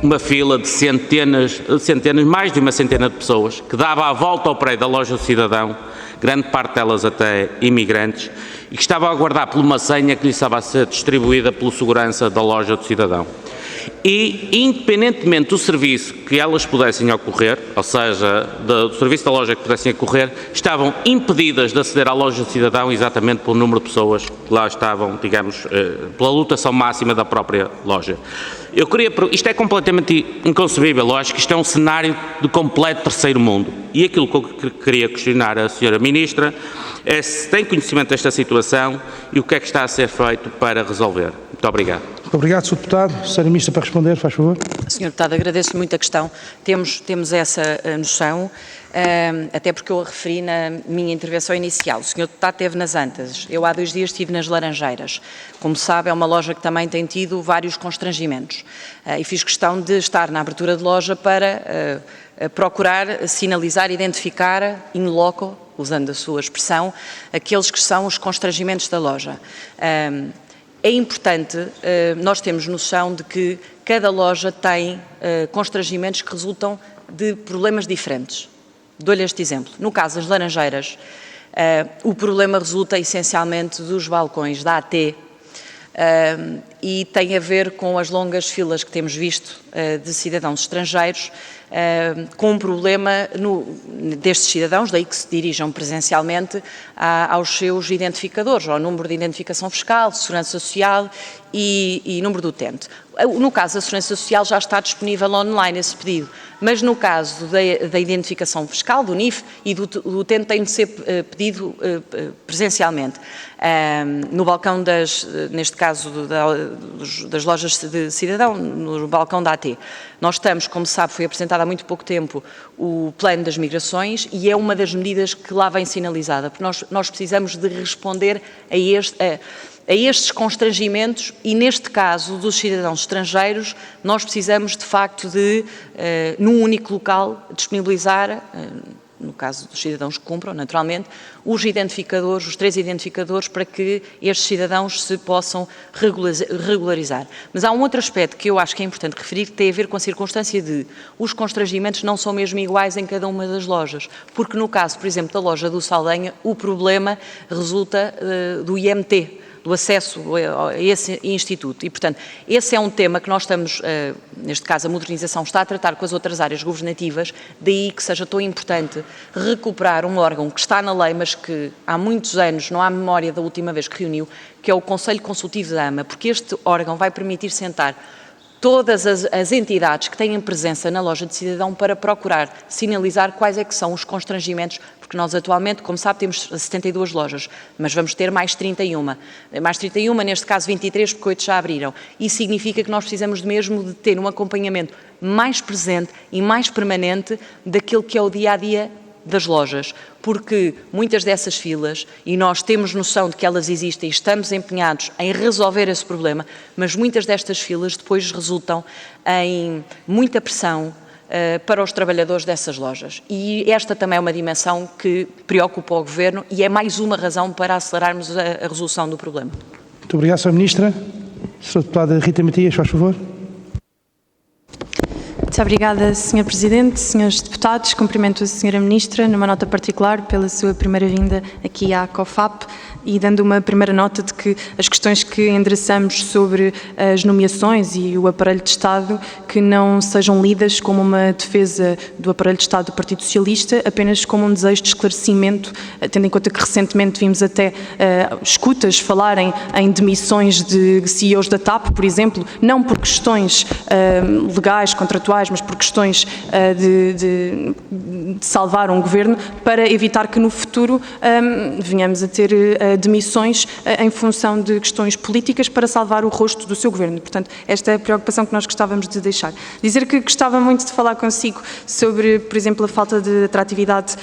uma fila de centenas, mais de uma centena de pessoas que dava a volta ao prédio da loja do cidadão, grande parte delas até imigrantes, e que estavam a aguardar por uma senha que lhe estava a ser distribuída pelo segurança da loja do cidadão. E, independentemente do serviço que elas pudessem ocorrer, ou seja, do serviço da loja que pudessem ocorrer, estavam impedidas de aceder à loja do cidadão exatamente pelo número de pessoas que lá estavam, digamos, pela lotação máxima da própria loja. Isto é completamente inconcebível, eu acho que isto é um cenário de completo terceiro mundo. E aquilo que eu queria questionar a Sra. Ministra é se tem conhecimento desta situação e o que é que está a ser feito para resolver. Muito obrigado. Muito obrigado, Sr. Deputado. Sra. Ministra, para responder, faz favor. Sr. Deputado, agradeço muito a questão. Temos essa noção, até porque eu a referi na minha intervenção inicial. O Sr. Deputado esteve nas Antas, eu há 2 dias estive nas Laranjeiras. Como sabe, é uma loja que também tem tido vários constrangimentos e fiz questão de estar na abertura de loja para procurar sinalizar, identificar in loco, usando a sua expressão, aqueles que são os constrangimentos da loja. É importante, nós temos noção de que cada loja tem constrangimentos que resultam de problemas diferentes. Dou-lhe este exemplo. No caso das Laranjeiras, o problema resulta essencialmente dos balcões da AT e tem a ver com as longas filas que temos visto de cidadãos estrangeiros, com um problema destes cidadãos, daí que se dirijam presencialmente aos seus identificadores, ao número de identificação fiscal, segurança social e número do utente. No caso da segurança social já está disponível online esse pedido, mas no caso da identificação fiscal, do NIF e do utente tem de ser pedido presencialmente. No balcão neste caso das lojas de cidadão, no balcão da AT. Nós estamos, como sabe, foi apresentado há muito pouco tempo o plano das migrações e é uma das medidas que lá vem sinalizada, porque nós precisamos de responder a estes constrangimentos e, neste caso, dos cidadãos estrangeiros, nós precisamos, de facto, de, num único local, disponibilizar, no caso dos cidadãos que cumpram, naturalmente, os identificadores, os 3 identificadores, para que estes cidadãos se possam regularizar. Mas há um outro aspecto que eu acho que é importante referir, que tem a ver com a circunstância de os constrangimentos não são mesmo iguais em cada uma das lojas, porque no caso, por exemplo, da loja do Saldanha, o problema resulta do IMT, do acesso a esse instituto. E, portanto, esse é um tema que nós estamos, neste caso a modernização, está a tratar com as outras áreas governativas, daí que seja tão importante recuperar um órgão que está na lei, mas que há muitos anos não há memória da última vez que reuniu, que é o Conselho Consultivo da AMA, porque este órgão vai permitir sentar todas as entidades que têm presença na loja de cidadão para procurar sinalizar quais é que são os constrangimentos, porque nós atualmente, como sabe, temos 72 lojas, mas vamos ter mais 31. Mais 31, neste caso 23, porque 8 já abriram. Isso significa que nós precisamos mesmo de ter um acompanhamento mais presente e mais permanente daquilo que é o dia-a-dia das lojas, porque muitas dessas filas, e nós temos noção de que elas existem e estamos empenhados em resolver esse problema, mas muitas destas filas depois resultam em muita pressão para os trabalhadores dessas lojas. E esta também é uma dimensão que preocupa o Governo e é mais uma razão para acelerarmos a resolução do problema. Muito obrigado, Sra. Ministra. Sra. Deputada Rita Matias, faz favor. Muito obrigada, Sr. Presidente, Srs. Deputados. Cumprimento a Sra. Ministra, numa nota particular, pela sua primeira vinda aqui à COFAP e dando uma primeira nota de que as questões que endereçamos sobre as nomeações e o aparelho de Estado que não sejam lidas como uma defesa do aparelho de Estado do Partido Socialista, apenas como um desejo de esclarecimento, tendo em conta que recentemente vimos até escutas falarem em demissões de CEOs da TAP, por exemplo, não por questões legais, contratuais, mas por questões de salvar um governo, para evitar que no futuro venhamos a ter demissões em função de questões políticas para salvar o rosto do seu governo. Portanto, esta é a preocupação que nós gostávamos de deixar. Dizer que gostava muito de falar consigo sobre, por exemplo, a falta de atratividade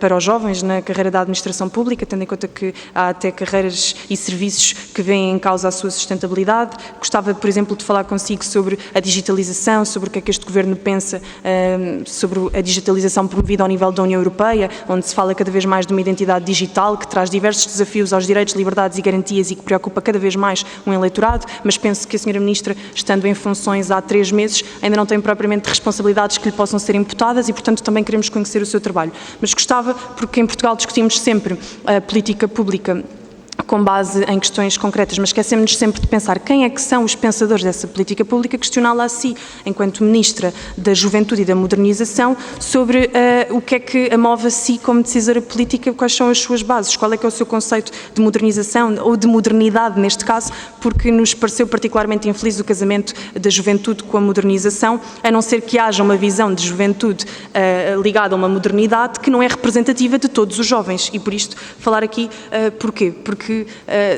para os jovens na carreira da administração pública, tendo em conta que há até carreiras e serviços que vêm em causa a sua sustentabilidade. Gostava, por exemplo, de falar consigo sobre a digitalização, sobre o que é que este governo pensa sobre a digitalização promovida ao nível da União Europeia, onde se fala cada vez mais de uma identidade digital que traz diversos desafios aos direitos, liberdades e garantias e que preocupa cada vez mais um eleitorado, mas penso que a Sra. Ministra, estando em funções há 3 meses, ainda não tem propriamente responsabilidades que lhe possam ser imputadas e, portanto, também queremos conhecer o seu trabalho. Mas gostava, porque em Portugal discutimos sempre a política pública com base em questões concretas, mas esquecemos sempre de pensar quem é que são os pensadores dessa política pública, questioná-la a si, enquanto Ministra da Juventude e da Modernização, sobre o que é que a move a si como decisora política, quais são as suas bases, qual é que é o seu conceito de modernização ou de modernidade neste caso, porque nos pareceu particularmente infeliz o casamento da juventude com a modernização, a não ser que haja uma visão de juventude ligada a uma modernidade que não é representativa de todos os jovens e por isto falar aqui, porquê? Porque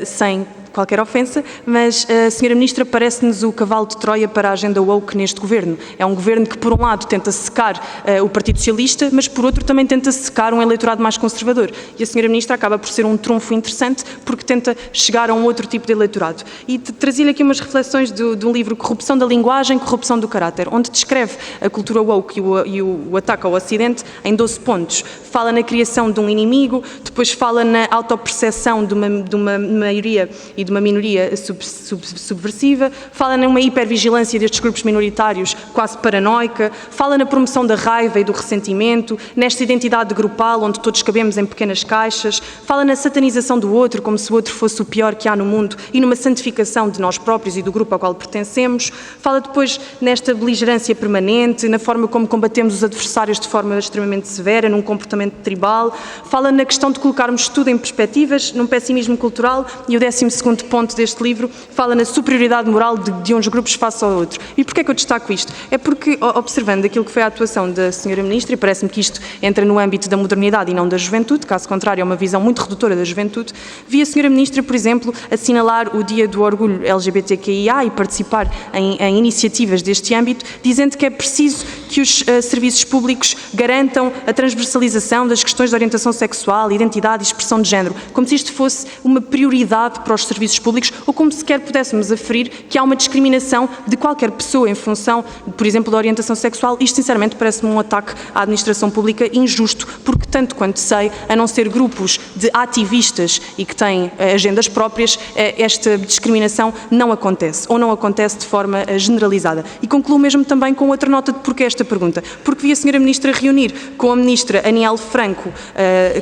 sem qualquer ofensa, mas a Sra. Ministra parece-nos o cavalo de Troia para a agenda woke neste governo. É um governo que, por um lado, tenta secar o Partido Socialista, mas, por outro, também tenta secar um eleitorado mais conservador. E a Sra. Ministra acaba por ser um trunfo interessante porque tenta chegar a um outro tipo de eleitorado. E trazia-lhe aqui umas reflexões de um livro, Corrupção da Linguagem, Corrupção do Caráter, onde descreve a cultura woke e o ataque ao Ocidente em 12 pontos. Fala na criação de um inimigo, depois fala na autoperceção de uma maioria e de uma minoria subversiva, fala numa hipervigilância destes grupos minoritários quase paranoica, fala na promoção da raiva e do ressentimento, nesta identidade grupal onde todos cabemos em pequenas caixas, fala na satanização do outro como se o outro fosse o pior que há no mundo e numa santificação de nós próprios e do grupo ao qual pertencemos, fala depois nesta beligerância permanente, na forma como combatemos os adversários de forma extremamente severa, num comportamento tribal, fala na questão de colocarmos tudo em perspectivas, num pessimismo cultural e o 12º ponto deste livro fala na superioridade moral de uns grupos face ao outro. E porquê é que eu destaco isto? É porque, observando aquilo que foi a atuação da Sra. Ministra, e parece-me que isto entra no âmbito da modernidade e não da juventude, caso contrário é uma visão muito redutora da juventude, vi a Sra. Ministra, por exemplo, assinalar o Dia do Orgulho LGBTQIA e participar em iniciativas deste âmbito, dizendo que é preciso que os serviços públicos garantam a transversalização das questões de orientação sexual, identidade e expressão de género, como se isto fosse uma prioridade para os serviços públicos ou como sequer pudéssemos aferir que há uma discriminação de qualquer pessoa em função, por exemplo, da orientação sexual. Isto, sinceramente, parece-me um ataque à administração pública injusto, porque, tanto quanto sei, a não ser grupos de ativistas e que têm agendas próprias, esta discriminação não acontece, ou não acontece de forma generalizada. E concluo mesmo também com outra nota de porque esta pergunta? Porque vi a Sra. Ministra reunir com a Ministra Aniele Franco,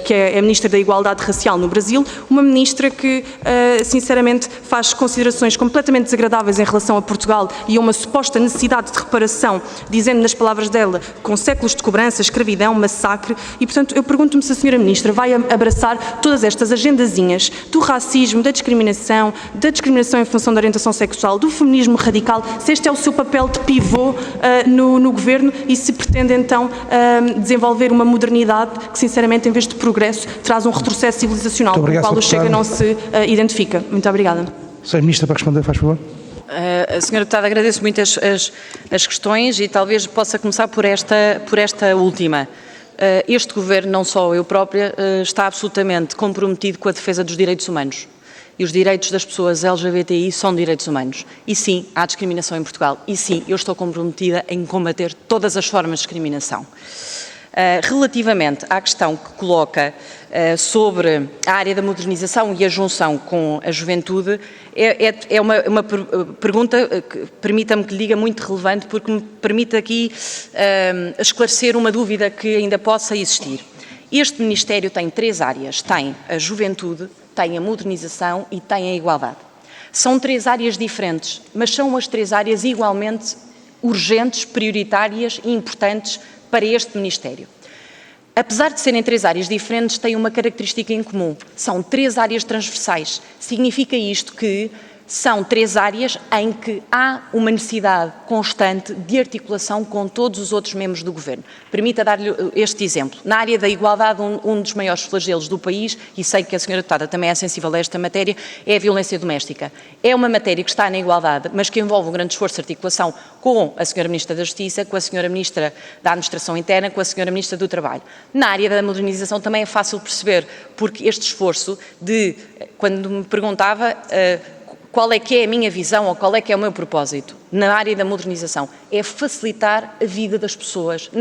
que é a Ministra da Igualdade Racial no Brasil, uma Ministra que, sinceramente, faz considerações completamente desagradáveis em relação a Portugal e a uma suposta necessidade de reparação, dizendo nas palavras dela, com séculos de cobrança, escravidão, massacre, e, portanto, eu pergunto-me se a Sra. Ministra vai abraçar todas estas agendazinhas do racismo, da discriminação em função da orientação sexual, do feminismo radical, se este é o seu papel de pivô no Governo e se pretende então desenvolver uma modernidade que, sinceramente, em vez de progresso, traz um retrocesso civilizacional com o qual o Chega não se identifica. Muito obrigada. Sra. Ministra, para responder, faz favor. Sra. Deputada, agradeço muito as questões e talvez possa começar por esta última. Este Governo, não só eu própria, está absolutamente comprometido com a defesa dos direitos humanos. E os direitos das pessoas LGBTI são direitos humanos. E sim, há discriminação em Portugal. E sim, eu estou comprometida em combater todas as formas de discriminação. Relativamente à questão que coloca sobre a área da modernização e a junção com a juventude, é uma pergunta que, permita-me que lhe diga, muito relevante, porque me permite aqui esclarecer uma dúvida que ainda possa existir. Este Ministério tem 3 áreas. Tem a juventude, tem a modernização e tem a igualdade. São 3 áreas diferentes, mas são as 3 áreas igualmente urgentes, prioritárias e importantes para este Ministério. Apesar de serem 3 áreas diferentes, têm uma característica em comum. São 3 áreas transversais. Significa isto que são 3 áreas em que há uma necessidade constante de articulação com todos os outros membros do Governo. Permita dar-lhe este exemplo. Na área da igualdade, um dos maiores flagelos do país, e sei que a Sra. Deputada também é sensível a esta matéria, é a violência doméstica. É uma matéria que está na igualdade, mas que envolve um grande esforço de articulação com a Sra. Ministra da Justiça, com a Sra. Ministra da Administração Interna, com a Sra. Ministra do Trabalho. Na área da modernização também é fácil perceber, porque este esforço de, quando me perguntava qual é que é a minha visão ou qual é que é o meu propósito na área da modernização, é facilitar a vida das pessoas,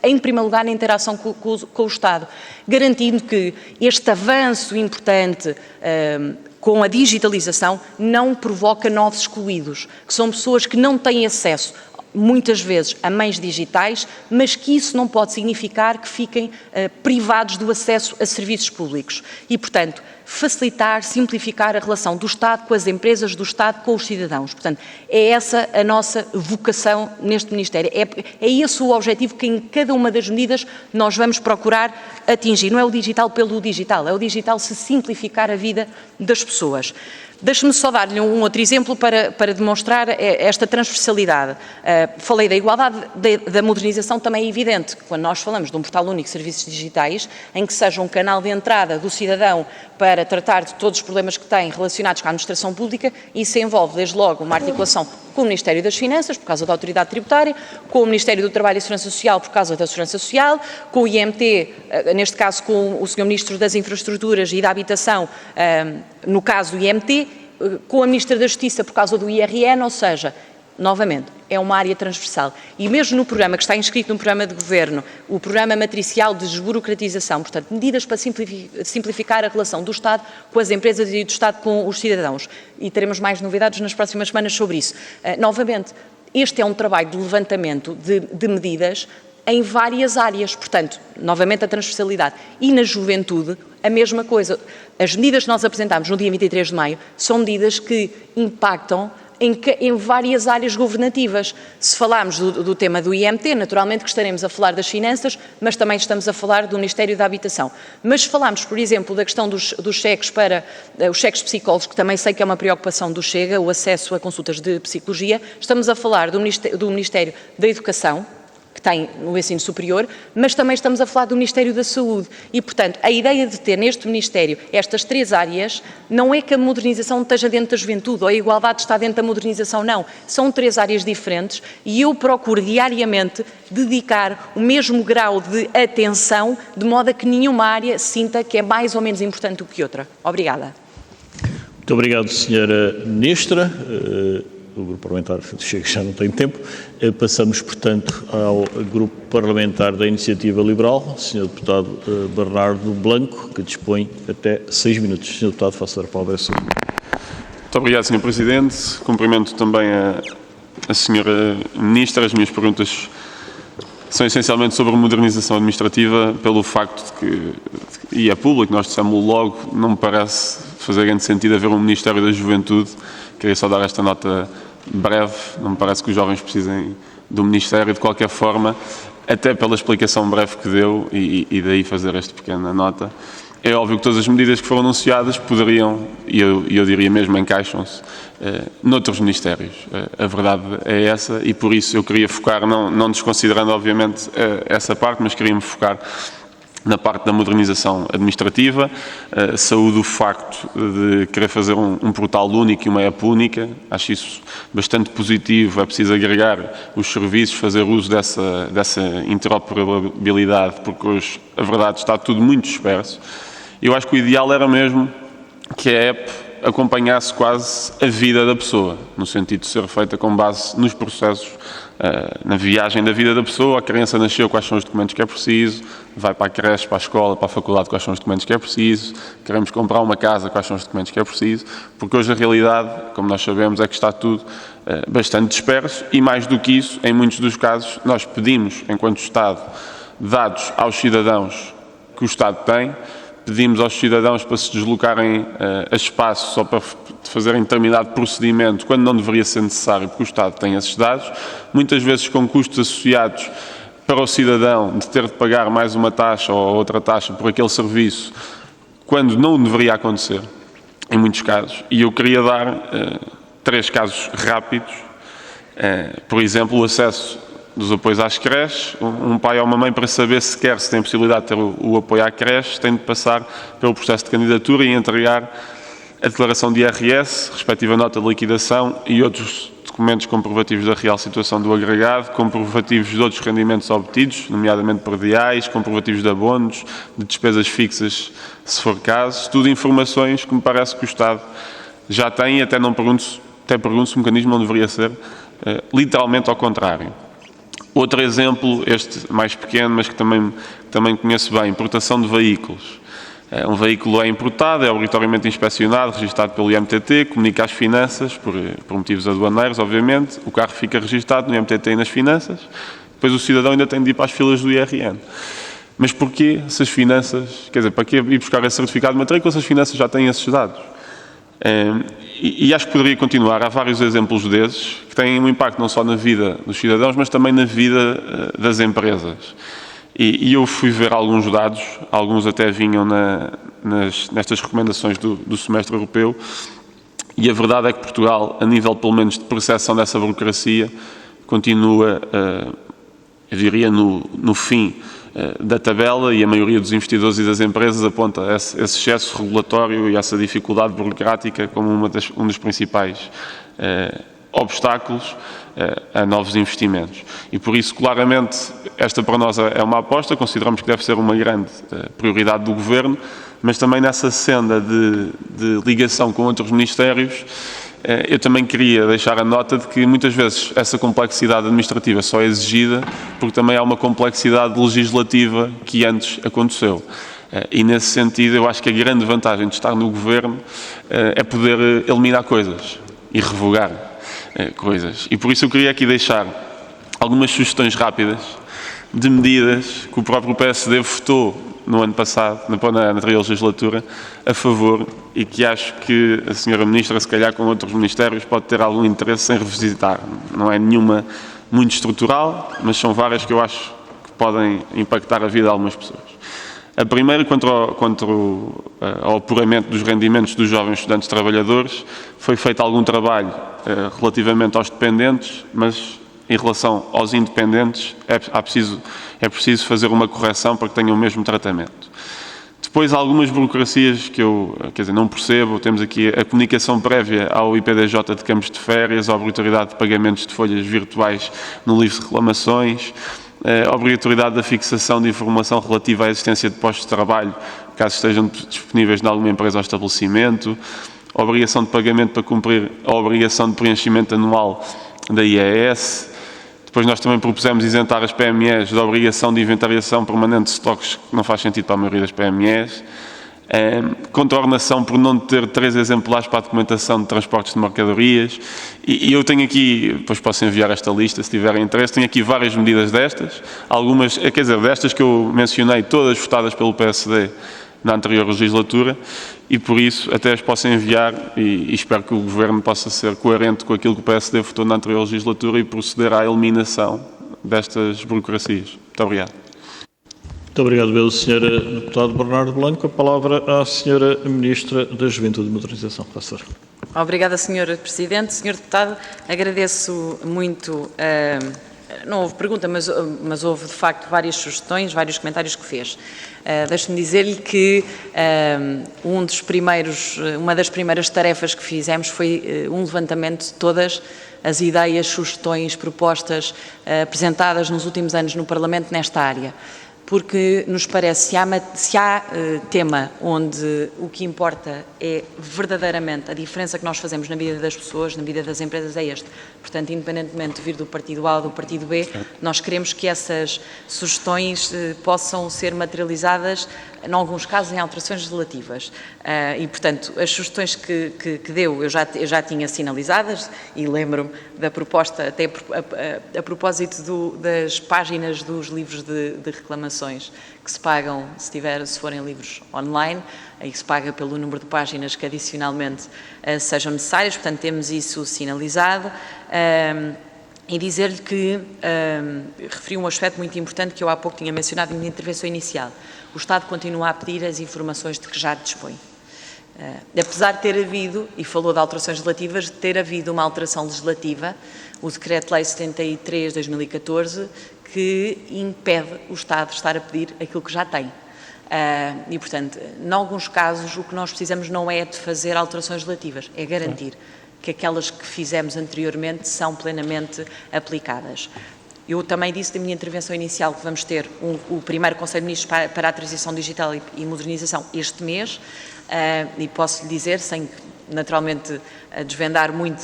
em primeiro lugar na interação com o Estado, garantindo que este avanço importante com a digitalização não provoca novos excluídos, que são pessoas que não têm acesso muitas vezes a meios digitais, mas que isso não pode significar que fiquem privados do acesso a serviços públicos. E, portanto, facilitar, simplificar a relação do Estado com as empresas, do Estado com os cidadãos. Portanto, é essa a nossa vocação neste Ministério. É esse o objetivo que em cada uma das medidas nós vamos procurar atingir. Não é o digital pelo digital, é o digital se simplificar a vida das pessoas. Deixe-me só dar-lhe um outro exemplo para demonstrar esta transversalidade. Falei da igualdade, da modernização também é evidente. Quando nós falamos de um portal único de serviços digitais, em que seja um canal de entrada do cidadão para tratar de todos os problemas que tem relacionados com a administração pública, isso envolve desde logo uma articulação com o Ministério das Finanças, por causa da Autoridade Tributária, com o Ministério do Trabalho e Segurança Social, por causa da Segurança Social, com o IMT, neste caso com o Sr. Ministro das Infraestruturas e da Habitação, no caso do IMT, com a Ministra da Justiça por causa do IRN, ou seja, novamente, é uma área transversal. E mesmo no programa que está inscrito no programa de Governo, o programa matricial de desburocratização, portanto, medidas para simplificar a relação do Estado com as empresas e do Estado com os cidadãos. E teremos mais novidades nas próximas semanas sobre isso. Novamente, este é um trabalho de levantamento de medidas em várias áreas, portanto, novamente a transversalidade. E na juventude, a mesma coisa. As medidas que nós apresentámos no dia 23 de maio são medidas que impactam em várias áreas governativas. Se falarmos do tema do IMT, naturalmente que estaremos a falar das finanças, mas também estamos a falar do Ministério da Habitação. Mas se falarmos, por exemplo, da questão dos cheques para os cheques psicólogos, que também sei que é uma preocupação do Chega, o acesso a consultas de psicologia, estamos a falar do Ministério da Educação, que tem no ensino superior, mas também estamos a falar do Ministério da Saúde. E, portanto, a ideia de ter neste Ministério estas 3 áreas não é que a modernização esteja dentro da juventude ou a igualdade está dentro da modernização, não. São 3 áreas diferentes e eu procuro diariamente dedicar o mesmo grau de atenção de modo a que nenhuma área sinta que é mais ou menos importante do que outra. Obrigada. Muito obrigado, Sra. Ministra. O Grupo Parlamentar Chega já não tem tempo. Passamos, portanto, ao Grupo Parlamentar da Iniciativa Liberal, Sr. Deputado Bernardo Blanco, que dispõe até 6 minutos. Sr. Deputado, faço a palavra a sua. Muito obrigado, Sr. Presidente. Cumprimento também a Sra. Ministra. As minhas perguntas são essencialmente sobre modernização administrativa, pelo facto de que, e é público, nós dissemos logo, não me parece fazer grande sentido haver um Ministério da Juventude. Queria só dar esta nota breve, não me parece que os jovens precisem do Ministério, de qualquer forma, até pela explicação breve que deu, e daí fazer esta pequena nota. É óbvio que todas as medidas que foram anunciadas poderiam, e eu diria mesmo, encaixam-se noutros ministérios. A verdade é essa, e por isso eu queria focar, não desconsiderando obviamente essa parte, mas queria-me focar na parte da modernização administrativa. Saúdo o facto de querer fazer um portal único e uma app única. Acho isso bastante positivo. É preciso agregar os serviços, fazer uso dessa interoperabilidade, porque hoje, a verdade, está tudo muito disperso. Eu acho que o ideal era mesmo que a app acompanhasse quase a vida da pessoa, no sentido de ser feita com base nos processos, na viagem da vida da pessoa. A criança nasceu, quais são os documentos que é preciso, vai para a creche, para a escola, para a faculdade, quais são os documentos que é preciso, queremos comprar uma casa, quais são os documentos que é preciso, porque hoje a realidade, como nós sabemos, é que está tudo bastante disperso, e mais do que isso, em muitos dos casos, nós pedimos, enquanto Estado, dados aos cidadãos que o Estado tem, pedimos aos cidadãos para se deslocarem a espaço só para fazerem determinado procedimento, quando não deveria ser necessário, porque o Estado tem esses dados, muitas vezes com custos associados para o cidadão de ter de pagar mais uma taxa ou outra taxa por aquele serviço, quando não deveria acontecer, em muitos casos. E eu queria dar 3 casos rápidos. Por exemplo, o acesso dos apoios às creches. Um pai ou uma mãe, para saber sequer se tem possibilidade de ter o apoio à creche, tem de passar pelo processo de candidatura e entregar a declaração de IRS, respectiva nota de liquidação e outros documentos comprovativos da real situação do agregado, comprovativos de outros rendimentos obtidos, nomeadamente perdiais, comprovativos de abonos, de despesas fixas, se for caso. Tudo informações que me parece que o Estado já tem, e até pergunto se o mecanismo não deveria ser literalmente ao contrário. Outro exemplo, este mais pequeno, mas que também conheço bem, importação de veículos. Um veículo é importado, é obrigatoriamente inspecionado, registado pelo IMTT, comunica às finanças, por motivos aduaneiros, obviamente. O carro fica registado no IMTT e nas finanças. Depois o cidadão ainda tem de ir para as filas do IRN. Mas porquê se as finanças, quer dizer, para que ir buscar esse certificado de matrícula se as finanças já têm esses dados? E acho que poderia continuar. Há vários exemplos desses que têm um impacto não só na vida dos cidadãos, mas também na vida das empresas. E eu fui ver alguns dados, alguns até vinham nestas recomendações do semestre europeu, e a verdade é que Portugal, a nível pelo menos de percepção dessa burocracia, continua, eu diria, no fim da tabela, e a maioria dos investidores e das empresas aponta esse excesso regulatório e essa dificuldade burocrática como um dos principais obstáculos a novos investimentos. E por isso, claramente, esta para nós é uma aposta, consideramos que deve ser uma grande prioridade do Governo, mas também nessa senda de ligação com outros ministérios. Eu também queria deixar a nota de que muitas vezes essa complexidade administrativa só é exigida porque também há uma complexidade legislativa que antes aconteceu. E nesse sentido eu acho que a grande vantagem de estar no Governo é poder eliminar coisas e revogar coisas. E por isso eu queria aqui deixar algumas sugestões rápidas de medidas que o próprio PSD votou no ano passado, na anterior legislatura, a favor, e que acho que a senhora Ministra, se calhar com outros ministérios, pode ter algum interesse em revisitar. Não é nenhuma muito estrutural, mas são várias que eu acho que podem impactar a vida de algumas pessoas. A primeira, quanto ao apuramento dos rendimentos dos jovens estudantes trabalhadores, foi feito algum trabalho relativamente aos dependentes, mas em relação aos independentes é preciso fazer uma correção para que tenham o mesmo tratamento. Depois, há algumas burocracias que eu, não percebo. Temos aqui a comunicação prévia ao IPDJ de campos de férias, a obrigatoriedade de pagamentos de folhas virtuais no livro de reclamações, a obrigatoriedade da fixação de informação relativa à existência de postos de trabalho, caso estejam disponíveis em alguma empresa ou estabelecimento, a obrigação de pagamento para cumprir a obrigação de preenchimento anual da IES. Depois nós também propusemos isentar as PMEs da obrigação de inventariação permanente de estoques, que não faz sentido para a maioria das PMEs. contornação por não ter 3 exemplares para a documentação de transportes de mercadorias. E eu tenho aqui, depois posso enviar esta lista se tiverem interesse, tenho aqui várias medidas destas, algumas, quer dizer, destas que eu mencionei, todas votadas pelo PSD na anterior legislatura, e por isso até as posso enviar e espero que o Governo possa ser coerente com aquilo que o PSD votou na anterior legislatura e proceder à eliminação destas burocracias. Muito obrigado. Muito obrigado, pelo Sr. Deputado Bernardo Blanco. A palavra à Sra. Ministra da Juventude e Modernização. Faça favor. Obrigada, Sr. Presidente. Sr. Deputado, agradeço muito, não houve pergunta, mas houve de facto várias sugestões, vários comentários que fez. Deixe-me dizer-lhe que uma das primeiras tarefas que fizemos foi um levantamento de todas as ideias, sugestões, propostas apresentadas nos últimos anos no Parlamento nesta área. Porque nos parece, se há tema onde o que importa é verdadeiramente a diferença que nós fazemos na vida das pessoas, na vida das empresas, é este. Portanto, independentemente de vir do partido A ou do partido B, nós queremos que essas sugestões possam ser materializadas, em alguns casos, em alterações legislativas. E, portanto, as sugestões que deu eu já tinha sinalizadas e lembro-me da proposta, até a propósito das páginas dos livros de reclamações que se pagam, se forem livros online, aí se paga pelo número de páginas que adicionalmente sejam necessárias, portanto temos isso sinalizado. E dizer-lhe que referi um aspecto muito importante que eu há pouco tinha mencionado na minha intervenção inicial. O Estado continua a pedir as informações de que já dispõe. Apesar de ter havido, e falou de alterações legislativas, de ter havido uma alteração legislativa, o Decreto-Lei 73 de 2014, que impede o Estado de estar a pedir aquilo que já tem. E, portanto, em alguns casos, o que nós precisamos não é de fazer alterações legislativas, é garantir que aquelas que fizemos anteriormente são plenamente aplicadas. Eu também disse na minha intervenção inicial que vamos ter o primeiro Conselho de Ministros para a Transição Digital e Modernização este mês, e posso lhe dizer, sem naturalmente desvendar muito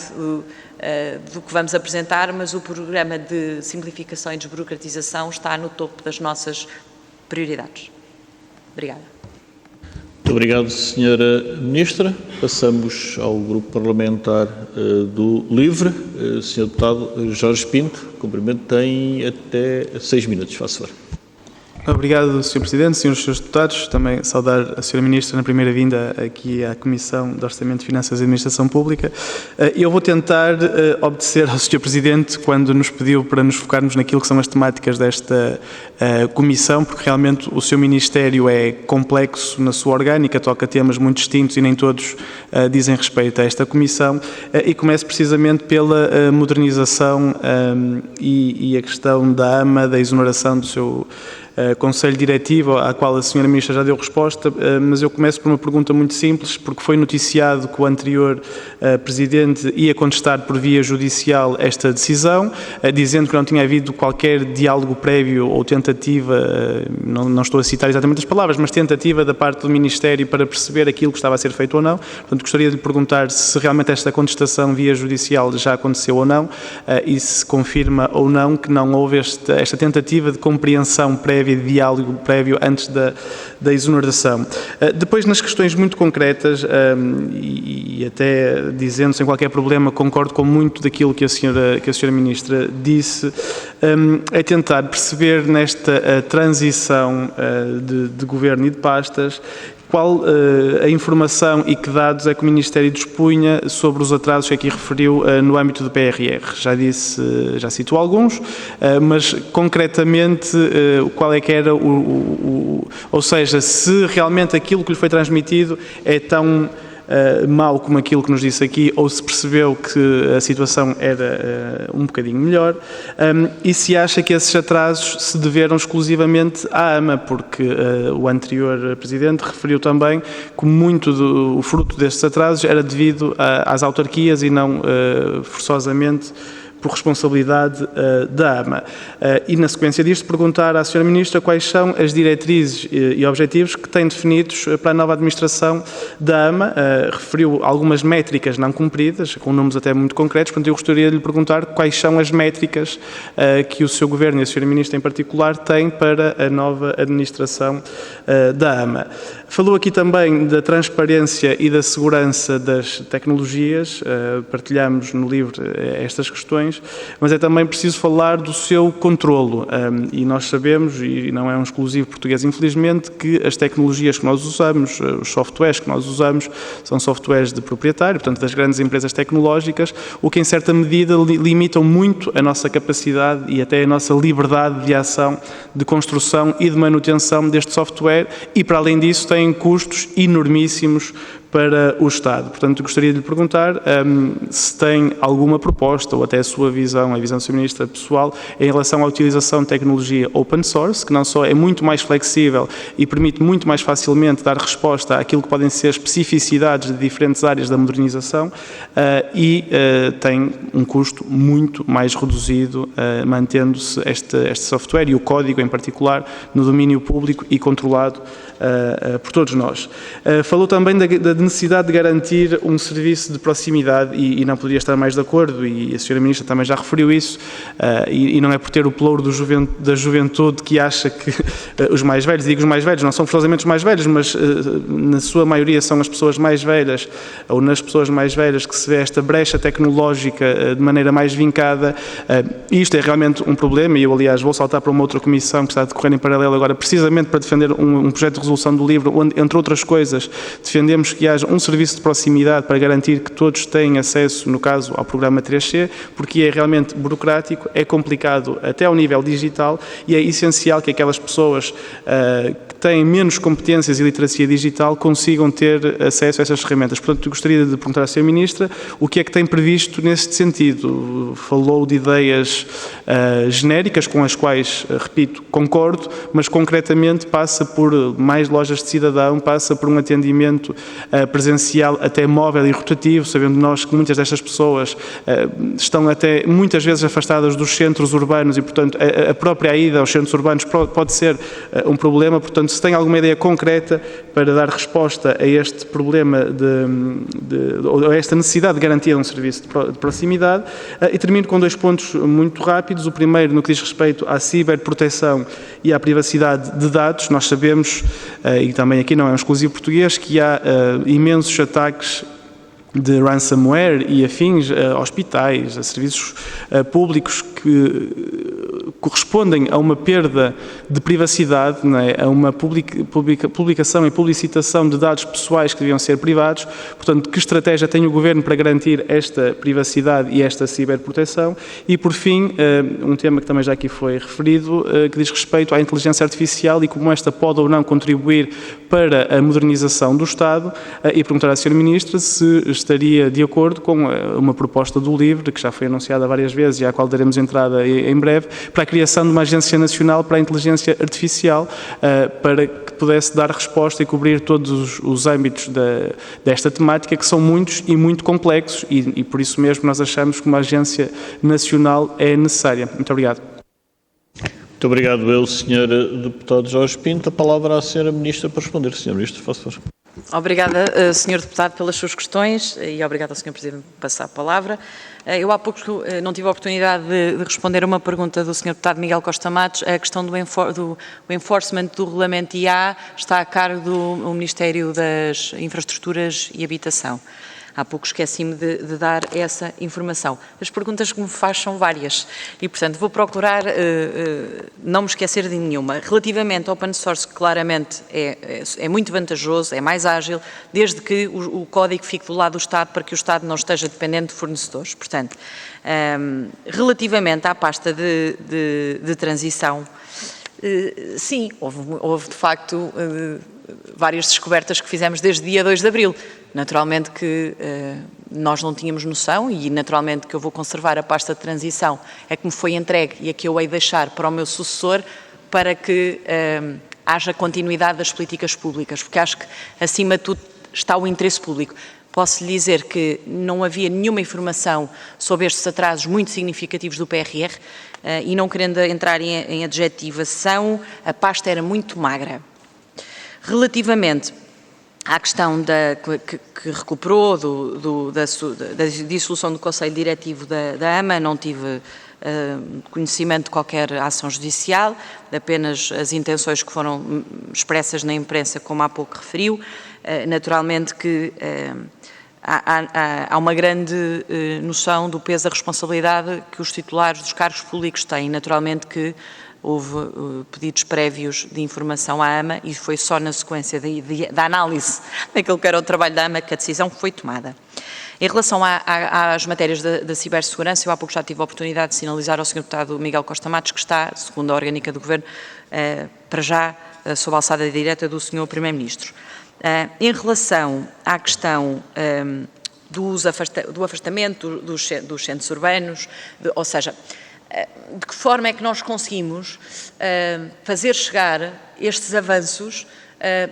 do que vamos apresentar, mas o programa de simplificação e desburocratização está no topo das nossas prioridades. Obrigada. Muito obrigado, Sra. Ministra. Passamos ao Grupo Parlamentar do LIVRE. Sr. Deputado Jorge Pinto, cumprimento, tem até 6 minutos. Faça favor. Obrigado, Sr. Presidente, Srs. e Srs. Deputados. Também saudar a Sra. Ministra na primeira vinda aqui à Comissão de Orçamento, Finanças e Administração Pública. Eu vou tentar obedecer ao Sr. Presidente quando nos pediu para nos focarmos naquilo que são as temáticas desta Comissão, porque realmente o seu Ministério é complexo na sua orgânica, toca temas muito distintos e nem todos dizem respeito a esta Comissão, e começo precisamente pela modernização e a questão da AMA, da exoneração do seu Conselho Diretivo, à qual a Sra. Ministra já deu resposta, mas eu começo por uma pergunta muito simples, porque foi noticiado que o anterior Presidente ia contestar por via judicial esta decisão, dizendo que não tinha havido qualquer diálogo prévio ou tentativa, não estou a citar exatamente as palavras, mas tentativa da parte do Ministério para perceber aquilo que estava a ser feito ou não. Portanto, gostaria de lhe perguntar se realmente esta contestação via judicial já aconteceu ou não, e se confirma ou não que não houve esta tentativa de compreensão prévia, de diálogo prévio antes da exoneração. Depois, nas questões muito concretas, e até dizendo sem qualquer problema, concordo com muito daquilo que a Sra. Ministra disse, é tentar perceber nesta transição de governo e de pastas qual a informação e que dados é que o Ministério dispunha sobre os atrasos que aqui referiu no âmbito do PRR. Já citou alguns, mas concretamente qual é que era ou seja, se realmente aquilo que lhe foi transmitido é tão mau como aquilo que nos disse aqui, ou se percebeu que a situação era um bocadinho melhor, e se acha que esses atrasos se deveram exclusivamente à AMA, porque o anterior Presidente referiu também que muito o fruto destes atrasos era devido às autarquias e não forçosamente por responsabilidade da AMA. E, na sequência disto, perguntar à Sra. Ministra quais são as diretrizes e objetivos que tem definidos para a nova administração da AMA. Referiu algumas métricas não cumpridas, com números até muito concretos, portanto eu gostaria de lhe perguntar quais são as métricas que o seu Governo e a Sra. Ministra em particular têm para a nova administração da AMA. Falou aqui também da transparência e da segurança das tecnologias, partilhamos no livro estas questões, mas é também preciso falar do seu controlo, e nós sabemos, e não é um exclusivo português infelizmente, que as tecnologias que nós usamos, os softwares que nós usamos, são softwares de proprietário, portanto das grandes empresas tecnológicas, o que em certa medida limitam muito a nossa capacidade e até a nossa liberdade de ação, de construção e de manutenção deste software e, para além disso, têm custos enormíssimos para o Estado. Portanto, gostaria de lhe perguntar se tem alguma proposta ou até a sua visão, a visão do Sr. Ministro pessoal, em relação à utilização de tecnologia open source, que não só é muito mais flexível e permite muito mais facilmente dar resposta àquilo que podem ser especificidades de diferentes áreas da modernização e tem um custo muito mais reduzido, mantendo-se este software e o código em particular no domínio público e controlado por todos nós. Falou também da necessidade de garantir um serviço de proximidade e não poderia estar mais de acordo, e a Sra. Ministra também já referiu isso, e não é por ter o pelouro da juventude que acha que os mais velhos, digo os mais velhos, não são forçosamente os mais velhos, mas na sua maioria são as pessoas mais velhas, ou nas pessoas mais velhas que se vê esta brecha tecnológica de maneira mais vincada, e isto é realmente um problema, e eu aliás vou saltar para uma outra comissão que está a decorrer em paralelo agora, precisamente para defender um projeto de resolução do livro, onde, entre outras coisas, defendemos que haja um serviço de proximidade para garantir que todos têm acesso, no caso, ao programa 3C, porque é realmente burocrático, é complicado até ao nível digital e é essencial que aquelas pessoas que têm menos competências e literacia digital consigam ter acesso a essas ferramentas. Portanto, gostaria de perguntar à Sra. Ministra o que é que tem previsto nesse sentido. Falou de ideias genéricas com as quais, repito, concordo, mas concretamente passa por mais lojas de cidadão, passa por um atendimento presencial até móvel e rotativo, sabendo nós que muitas destas pessoas estão até muitas vezes afastadas dos centros urbanos e, portanto, a própria ida aos centros urbanos pode ser um problema. Portanto, se tem alguma ideia concreta para dar resposta a este problema ou a esta necessidade de garantia de um serviço de proximidade. E termino com 2 pontos muito rápidos. O primeiro, no que diz respeito à ciberproteção e à privacidade de dados. Nós sabemos, e também aqui não é um exclusivo português, que há imensos ataques de ransomware e afins a hospitais, a serviços públicos que correspondem a uma perda de privacidade, não é? A uma publicação e publicitação de dados pessoais que deviam ser privados. Portanto, que estratégia tem o Governo para garantir esta privacidade e esta ciberproteção? E, por fim, um tema que também já aqui foi referido, que diz respeito à inteligência artificial e como esta pode ou não contribuir para a modernização do Estado, e perguntar à Sra. Ministra se estaria de acordo com uma proposta do LIVRE, que já foi anunciada várias vezes e à qual daremos entrada em breve, para a criação de uma Agência Nacional para a Inteligência Artificial, para que pudesse dar resposta e cobrir todos os âmbitos desta temática, que são muitos e muito complexos, e por isso mesmo nós achamos que uma Agência Nacional é necessária. Muito obrigado. Muito obrigado, Sr. Deputado Jorge Pinto. A palavra à Sra. Ministra para responder. Sra. Ministra, faça favor. Obrigada, Sr. Deputado, pelas suas questões e obrigada ao Sr. Presidente por passar a palavra. Eu há pouco não tive a oportunidade de responder a uma pergunta do Sr. Deputado Miguel Costa Matos. A questão do enforcement do Regulamento IA está a cargo do Ministério das Infraestruturas e Habitação. Há pouco esqueci-me de dar essa informação. As perguntas que me faz são várias e, portanto, vou procurar não me esquecer de nenhuma. Relativamente ao open source, claramente é muito vantajoso, é mais ágil, desde que o código fique do lado do Estado para que o Estado não esteja dependente de fornecedores. Portanto, relativamente à pasta de transição, sim, houve de facto várias descobertas que fizemos desde dia 2 de Abril. Naturalmente que nós não tínhamos noção e naturalmente que eu vou conservar a pasta de transição, é que me foi entregue e a que eu hei deixar para o meu sucessor para que haja continuidade das políticas públicas, porque acho que acima de tudo está o interesse público. Posso lhe dizer que não havia nenhuma informação sobre estes atrasos muito significativos do PRR e não querendo entrar em adjetivação, a pasta era muito magra. Relativamente à questão que recuperou da dissolução do Conselho Diretivo da AMA, não tive conhecimento de qualquer ação judicial, apenas as intenções que foram expressas na imprensa, como há pouco referiu. Naturalmente que há uma grande noção do peso da responsabilidade que os titulares dos cargos públicos têm. Naturalmente que houve pedidos prévios de informação à AMA e foi só na sequência da análise daquilo que era o trabalho da AMA que a decisão foi tomada. Em relação às matérias da cibersegurança, eu há pouco já tive a oportunidade de sinalizar ao Sr. Deputado Miguel Costa Matos que está, segundo a orgânica do Governo, para já sob a alçada direta do Sr. Primeiro-Ministro. Em relação à questão do afastamento dos centros urbanos, ou seja, de que forma é que nós conseguimos fazer chegar estes avanços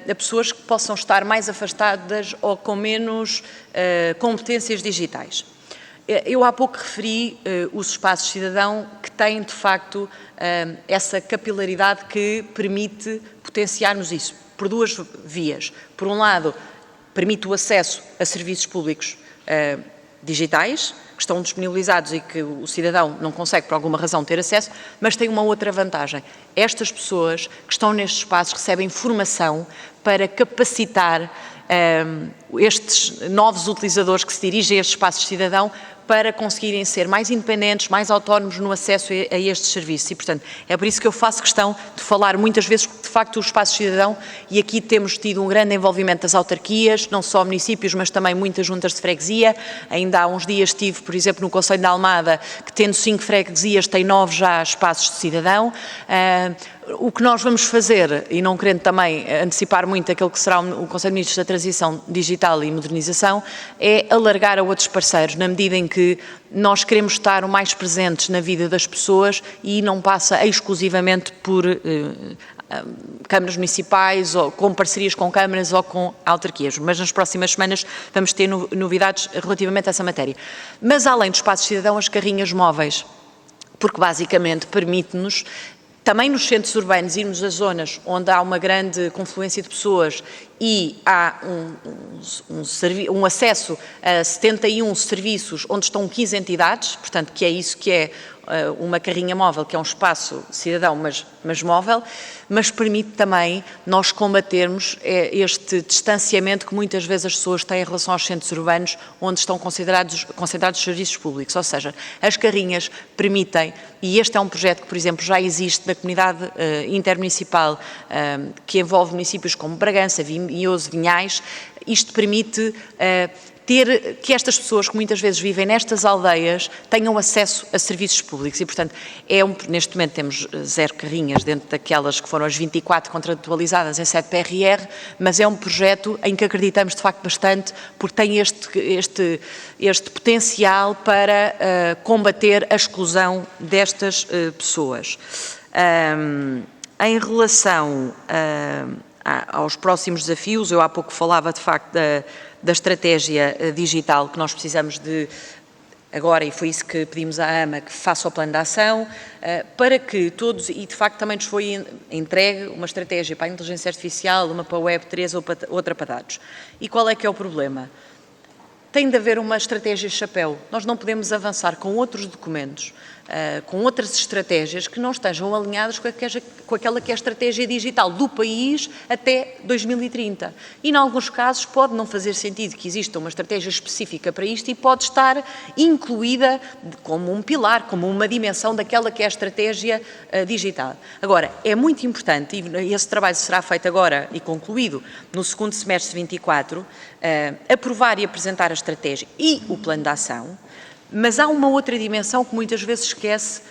a pessoas que possam estar mais afastadas ou com menos competências digitais. Eu há pouco referi os espaços cidadão que têm, de facto, essa capilaridade que permite potenciarmos isso, por duas vias. Por um lado, permite o acesso a serviços públicos digitais, que estão disponibilizados e que o cidadão não consegue, por alguma razão, ter acesso, mas tem uma outra vantagem. Estas pessoas que estão nestes espaços recebem formação para capacitar estes novos utilizadores que se dirigem a estes espaços de cidadão para conseguirem ser mais independentes, mais autónomos no acesso a estes serviços. E, portanto, é por isso que eu faço questão de falar muitas vezes, de facto, o espaço de cidadão, e aqui temos tido um grande envolvimento das autarquias, não só municípios, mas também muitas juntas de freguesia. Ainda há uns dias estive, por exemplo, no Conselho de Almada, que tendo 5 freguesias, tem 9 já espaços de cidadão. O que nós vamos fazer, e não querendo também antecipar muito aquilo que será o Conselho de Ministros da Transição Digital e Modernização, é alargar a outros parceiros, na medida em que nós queremos estar o mais presentes na vida das pessoas e não passa exclusivamente por câmaras municipais ou com parcerias com câmaras ou com autarquias, mas nas próximas semanas vamos ter novidades relativamente a essa matéria. Mas além do espaço de cidadão, as carrinhas móveis, porque basicamente permite-nos também nos centros urbanos irmos a zonas onde há uma grande confluência de pessoas e há um acesso a 71 serviços onde estão 15 entidades, portanto, que é isso que é uma carrinha móvel, que é um espaço cidadão, mas móvel, mas permite também nós combatermos este distanciamento que muitas vezes as pessoas têm em relação aos centros urbanos onde estão concentrados os serviços públicos, ou seja, as carrinhas permitem, e este é um projeto que, por exemplo, já existe da comunidade intermunicipal que envolve municípios como Bragança, Vinhoso, Vinhais. Isto permite ter que estas pessoas que muitas vezes vivem nestas aldeias tenham acesso a serviços públicos e, portanto, neste momento temos 0 carrinhas dentro daquelas que foram as 24 contratualizadas em 7 PRR, mas é um projeto em que acreditamos de facto bastante porque tem este potencial para combater a exclusão destas pessoas. Em relação aos próximos desafios, eu há pouco falava de facto da estratégia digital que nós precisamos de agora, e foi isso que pedimos à AMA, que faça o plano de ação, para que todos, e de facto também nos foi entregue uma estratégia para a inteligência artificial, uma para a Web3, outra para dados. E qual é que é o problema? Tem de haver uma estratégia chapéu. Nós não podemos avançar com outros documentos, com outras estratégias que não estejam alinhadas com aquela que é a estratégia digital do país até 2030. E, em alguns casos, pode não fazer sentido que exista uma estratégia específica para isto e pode estar incluída como um pilar, como uma dimensão daquela que é a estratégia digital. Agora, é muito importante, e esse trabalho será feito agora e concluído no segundo semestre de 24, aprovar e apresentar a estratégia e o plano de ação. Mas há uma outra dimensão que muitas vezes esquece,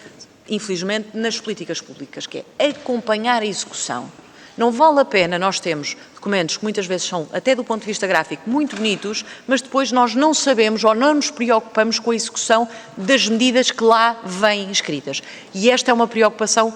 infelizmente, nas políticas públicas, que é acompanhar a execução. Não vale a pena nós termos documentos que muitas vezes são, até do ponto de vista gráfico, muito bonitos, mas depois nós não sabemos ou não nos preocupamos com a execução das medidas que lá vêm escritas. E esta é uma preocupação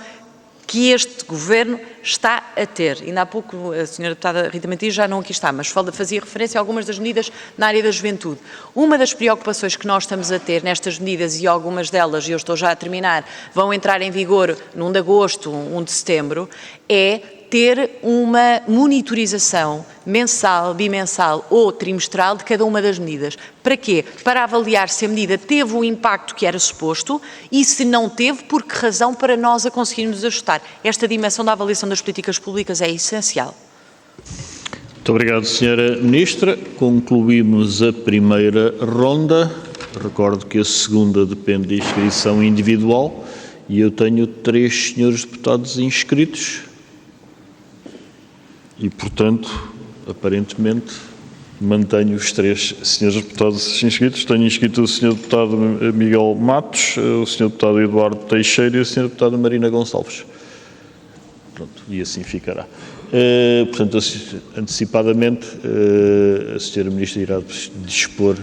que este Governo está a ter. Ainda há pouco a Sra. Deputada Rita Matias já não aqui está, mas fazia referência a algumas das medidas na área da juventude. Uma das preocupações que nós estamos a ter nestas medidas, e algumas delas, e eu estou já a terminar, vão entrar em vigor no 1 de agosto, 1 de setembro, é ter uma monitorização mensal, bimensal ou trimestral de cada uma das medidas. Para quê? Para avaliar se a medida teve o impacto que era suposto e se não teve, por que razão, para nós a conseguirmos ajustar. Esta dimensão da avaliação das políticas públicas é essencial. Muito obrigado, Sra. Ministra. Concluímos a primeira ronda. Recordo que a segunda depende de inscrição individual e eu tenho 3 senhores deputados inscritos. E, portanto, aparentemente, mantenho os 3 senhores deputados inscritos. Tenho inscrito o Sr. Deputado Miguel Matos, o Sr. Deputado Eduardo Teixeira e a Sra. Deputada Marina Gonçalves. Pronto, e assim ficará. Portanto, antecipadamente, a Sra. Ministra irá dispor,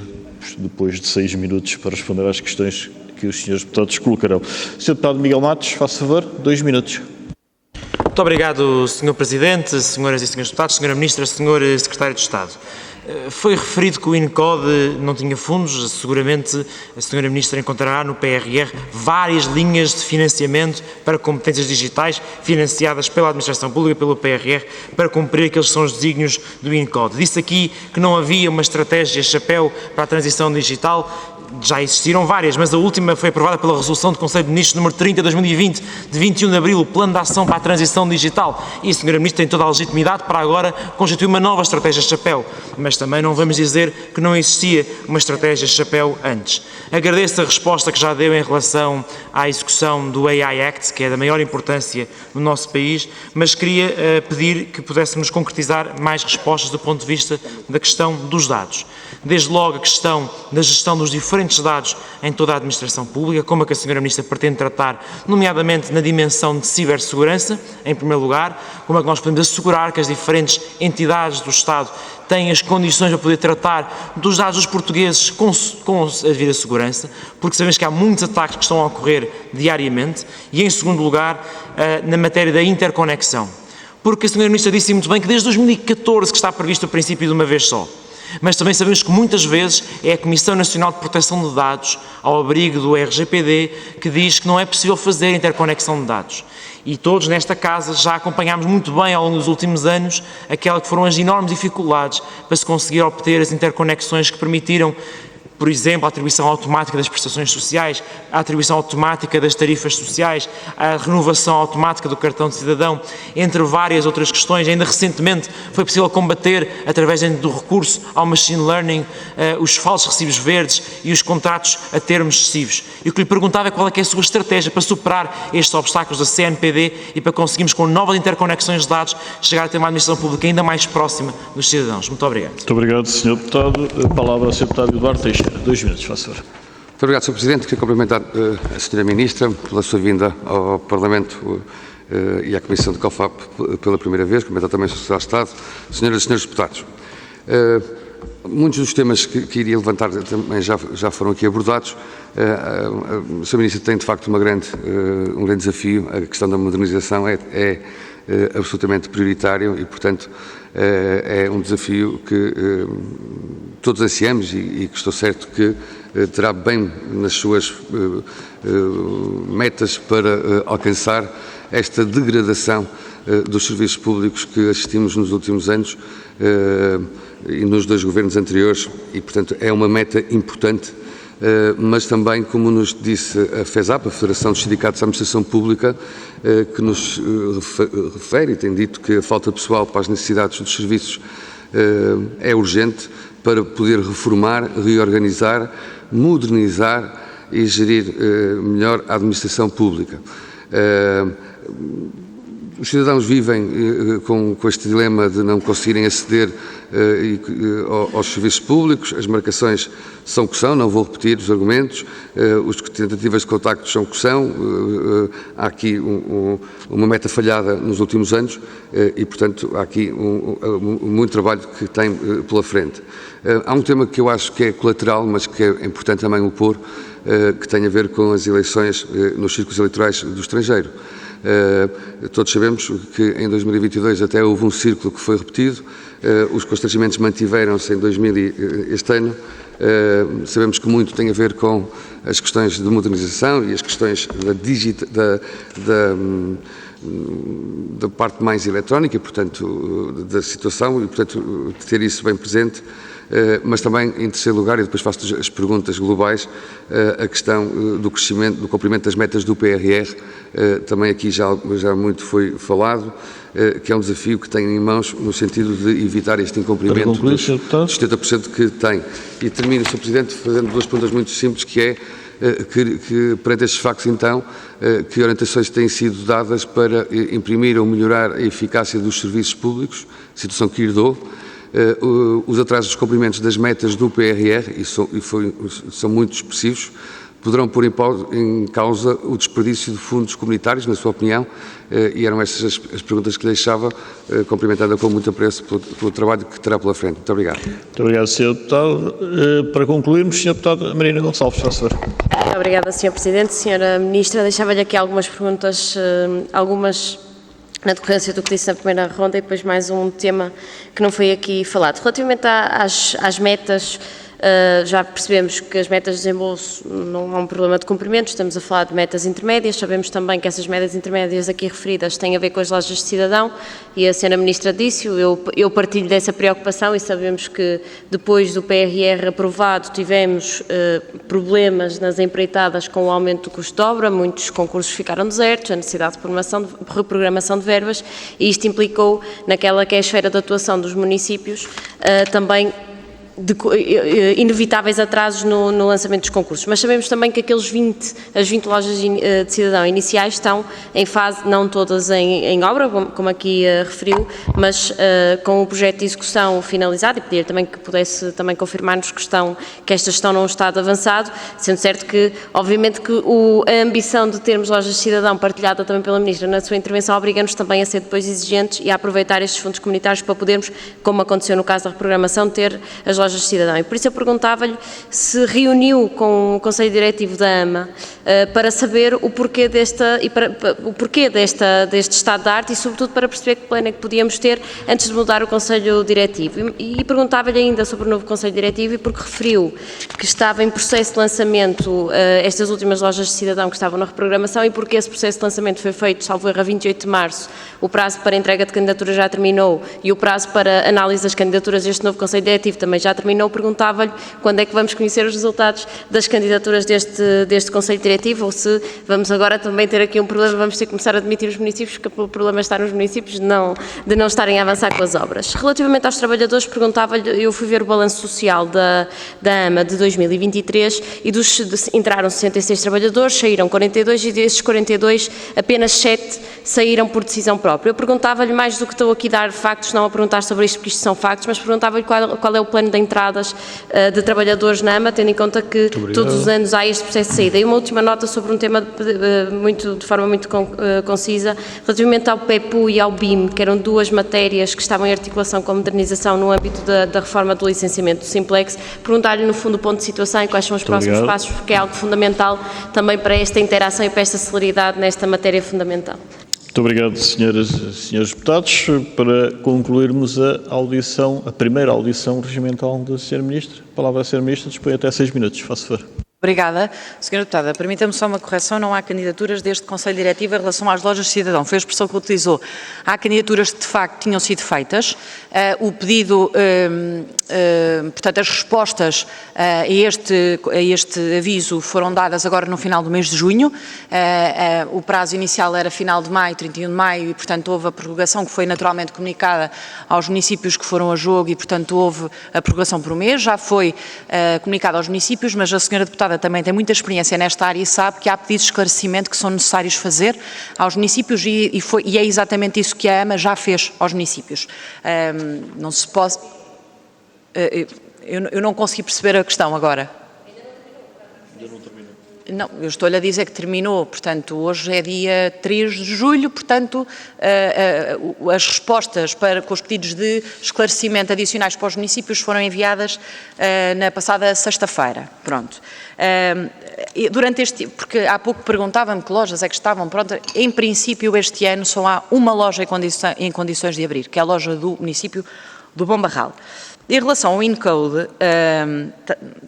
depois de 6 minutos, para responder às questões que os senhores deputados colocarão. Sr. Deputado Miguel Matos, faça favor, 2 minutos. Muito obrigado, Sr. Presidente, senhoras e senhores deputados, Sra. Ministra, Sr. Secretário de Estado. Foi referido que o INCODE não tinha fundos. Seguramente a Sra. Ministra encontrará no PRR várias linhas de financiamento para competências digitais financiadas pela Administração Pública, pelo PRR, para cumprir aqueles que são os desígnios do INCODE. Disse aqui que não havia uma estratégia chapéu para a transição digital. Já existiram várias, mas a última foi aprovada pela Resolução do Conselho de Ministros número 30 de 2020, de 21 de abril, o Plano de Ação para a Transição Digital. E a Sra. Ministra tem toda a legitimidade para agora constituir uma nova estratégia chapéu. Mas também não vamos dizer que não existia uma estratégia chapéu antes. Agradeço a resposta que já deu em relação à execução do AI Act, que é da maior importância no nosso país, mas queria pedir que pudéssemos concretizar mais respostas do ponto de vista da questão dos dados. Desde logo a questão da gestão dos diferentes dados em toda a administração pública, como é que a Sra. Ministra pretende tratar, nomeadamente na dimensão de cibersegurança, em primeiro lugar, como é que nós podemos assegurar que as diferentes entidades do Estado têm as condições para poder tratar dos dados dos portugueses com a devida segurança, porque sabemos que há muitos ataques que estão a ocorrer diariamente, e em segundo lugar, na matéria da interconexão. Porque a Sra. Ministra disse muito bem que desde 2014 que está previsto o princípio de uma vez só. Mas também sabemos que muitas vezes é a Comissão Nacional de Proteção de Dados, ao abrigo do RGPD, que diz que não é possível fazer interconexão de dados. E todos nesta casa já acompanhámos muito bem ao longo dos últimos anos aquela que foram as enormes dificuldades para se conseguir obter as interconexões que permitiram, por exemplo, a atribuição automática das prestações sociais, a atribuição automática das tarifas sociais, a renovação automática do cartão de cidadão, entre várias outras questões. Ainda recentemente foi possível combater, através do recurso ao machine learning, os falsos recibos verdes e os contratos a termos excessivos. E o que lhe perguntava é qual é que é a sua estratégia para superar estes obstáculos da CNPD e para conseguirmos, com novas interconexões de dados, chegar a ter uma administração pública ainda mais próxima dos cidadãos. Muito obrigado. Muito obrigado, Sr. Deputado. A palavra ao Sr. Deputado Eduardo Teixeira. 2 minutos, faça favor. Muito obrigado, Sr. Presidente. Quero cumprimentar a Sra. Ministra pela sua vinda ao Parlamento e à Comissão de COFAP pela primeira vez, cumprimentar também o Secretário de Estado, senhoras e senhores deputados. Muitos dos temas que iria levantar também já foram aqui abordados. A Sra. Ministra tem, de facto, um grande desafio. A questão da modernização é absolutamente prioritário e, portanto, é um desafio que todos ansiamos e que estou certo que terá bem nas suas metas para alcançar esta degradação dos serviços públicos que assistimos nos últimos anos e nos 2 governos anteriores e, portanto, é uma meta importante. Mas também, como nos disse a FESAP, a Federação dos Sindicatos da Administração Pública, que nos refere e tem dito que a falta de pessoal para as necessidades dos serviços é urgente para poder reformar, reorganizar, modernizar e gerir melhor a administração pública. Os cidadãos vivem com este dilema de não conseguirem aceder aos serviços públicos, as marcações são o que são, não vou repetir os argumentos, as tentativas de contacto são o que são, há aqui uma meta falhada nos últimos anos e, portanto, há aqui muito trabalho que tem pela frente. Há um tema que eu acho que é colateral, mas que é importante também o pôr, que tem a ver com as eleições nos círculos eleitorais do estrangeiro. Todos sabemos que em 2022 até houve um círculo que foi repetido, os constrangimentos mantiveram-se em este ano. Sabemos que muito tem a ver com as questões de modernização e as questões da parte mais eletrónica, e, portanto, da situação, e, portanto, ter isso bem presente. Mas também, em terceiro lugar, e depois faço as perguntas globais, a questão do crescimento, do cumprimento das metas do PRR, também aqui já muito foi falado, que é um desafio que tem em mãos no sentido de evitar este incumprimento dos 70% que tem. E termino, Sr. Presidente, fazendo duas perguntas muito simples, que é que perante estes factos, então, que orientações têm sido dadas para imprimir ou melhorar a eficácia dos serviços públicos, situação que herdou, os atrasos dos cumprimentos das metas do PRR, e são muito expressivos, poderão pôr em causa o desperdício de fundos comunitários, na sua opinião, e eram estas as perguntas que deixava, cumprimentada com muito apreço pelo trabalho que terá pela frente. Muito obrigado. Muito obrigado, Sr. Deputado. Para concluirmos, Sra. Deputada Marina Gonçalves, faz favor. Muito obrigada, Sr. Presidente. Sra. Ministra, deixava-lhe aqui algumas perguntas, algumas na decorrência do que disse na primeira ronda e depois mais um tema que não foi aqui falado. Relativamente às metas, já percebemos que as metas de desembolso não há um problema de cumprimento, estamos a falar de metas intermédias, sabemos também que essas metas intermédias aqui referidas têm a ver com as lojas de cidadão e a Sra. Ministra disse, eu partilho dessa preocupação e sabemos que depois do PRR aprovado tivemos problemas nas empreitadas com o aumento do custo de obra, muitos concursos ficaram desertos, a necessidade de reprogramação de verbas e isto implicou naquela que é a esfera de atuação dos municípios também inevitáveis atrasos no lançamento dos concursos, mas sabemos também que as 20 lojas de cidadão iniciais estão em fase, não todas em obra, como aqui referiu, mas com o projeto de execução finalizado, e pedir também que pudesse também confirmar-nos que estas estão num estado avançado, sendo certo que, obviamente, que a ambição de termos lojas de cidadão partilhada também pela Ministra na sua intervenção obriga-nos também a ser depois exigentes e a aproveitar estes fundos comunitários para podermos, como aconteceu no caso da reprogramação, ter as lojas de cidadão. E por isso eu perguntava-lhe se reuniu com o Conselho Diretivo da AMA para saber o porquê deste estado de arte e, sobretudo, para perceber que plano é que podíamos ter antes de mudar o Conselho Diretivo. E perguntava-lhe ainda sobre o novo Conselho Diretivo, e porque referiu que estava em processo de lançamento estas últimas lojas de cidadão que estavam na reprogramação e porque esse processo de lançamento foi feito, salvo erro, a 28 de março, o prazo para entrega de candidatura já terminou e o prazo para análise das candidaturas deste novo Conselho Diretivo também já terminou. Perguntava-lhe quando é que vamos conhecer os resultados das candidaturas deste Conselho Diretivo, ou se vamos agora também ter aqui um problema, vamos ter que começar a admitir os municípios, que o problema está nos municípios de não estarem a avançar com as obras. Relativamente aos trabalhadores, perguntava-lhe, eu fui ver o balanço social da AMA de 2023 e entraram 66 trabalhadores, saíram 42 e desses 42 apenas 7 saíram por decisão própria. Eu perguntava-lhe, mais do que estou aqui a dar factos, não a perguntar sobre isto, porque isto são factos, mas perguntava-lhe qual é o plano de entradas de trabalhadores na AMA, tendo em conta que todos os anos há este processo de saída. E uma última nota sobre um tema de forma muito concisa, relativamente ao PEPU e ao BIM, que eram duas matérias que estavam em articulação com a modernização no âmbito da reforma do licenciamento do Simplex, perguntar-lhe no fundo o ponto de situação e quais são os próximos passos, porque é algo fundamental também para esta interação e para esta celeridade nesta matéria fundamental. Muito obrigado, senhoras e senhores deputados. Para concluirmos a primeira audição regimental da Sra. Ministra, a palavra à Sra. Ministra, dispõe até 6 minutos. Faça favor. Obrigada. Sra. Deputada, permita-me só uma correção, não há candidaturas deste Conselho Diretivo em relação às lojas de cidadão, foi a expressão que utilizou. Há candidaturas que de facto tinham sido feitas, o pedido, portanto as respostas a este aviso foram dadas agora no final do mês de junho, o prazo inicial era final de maio, 31 de maio, e portanto houve a prorrogação que foi naturalmente comunicada aos municípios que foram a jogo e portanto houve a prorrogação por um mês, já foi comunicada aos municípios, mas a Sra. Deputada também tem muita experiência nesta área e sabe que há pedidos de esclarecimento que são necessários fazer aos municípios e é exatamente isso que a AMA já fez aos municípios. Não se pode... Eu não consegui perceber a questão agora. Não, eu estou-lhe a dizer que terminou, portanto, hoje é dia 3 de julho, portanto, as respostas com os pedidos de esclarecimento adicionais para os municípios foram enviadas na passada sexta-feira. Pronto. Durante porque há pouco perguntava-me que lojas é que estavam prontas. Em princípio, este ano só há uma loja em condições de abrir, que é a loja do município do Bom Barral. Em relação ao InCode,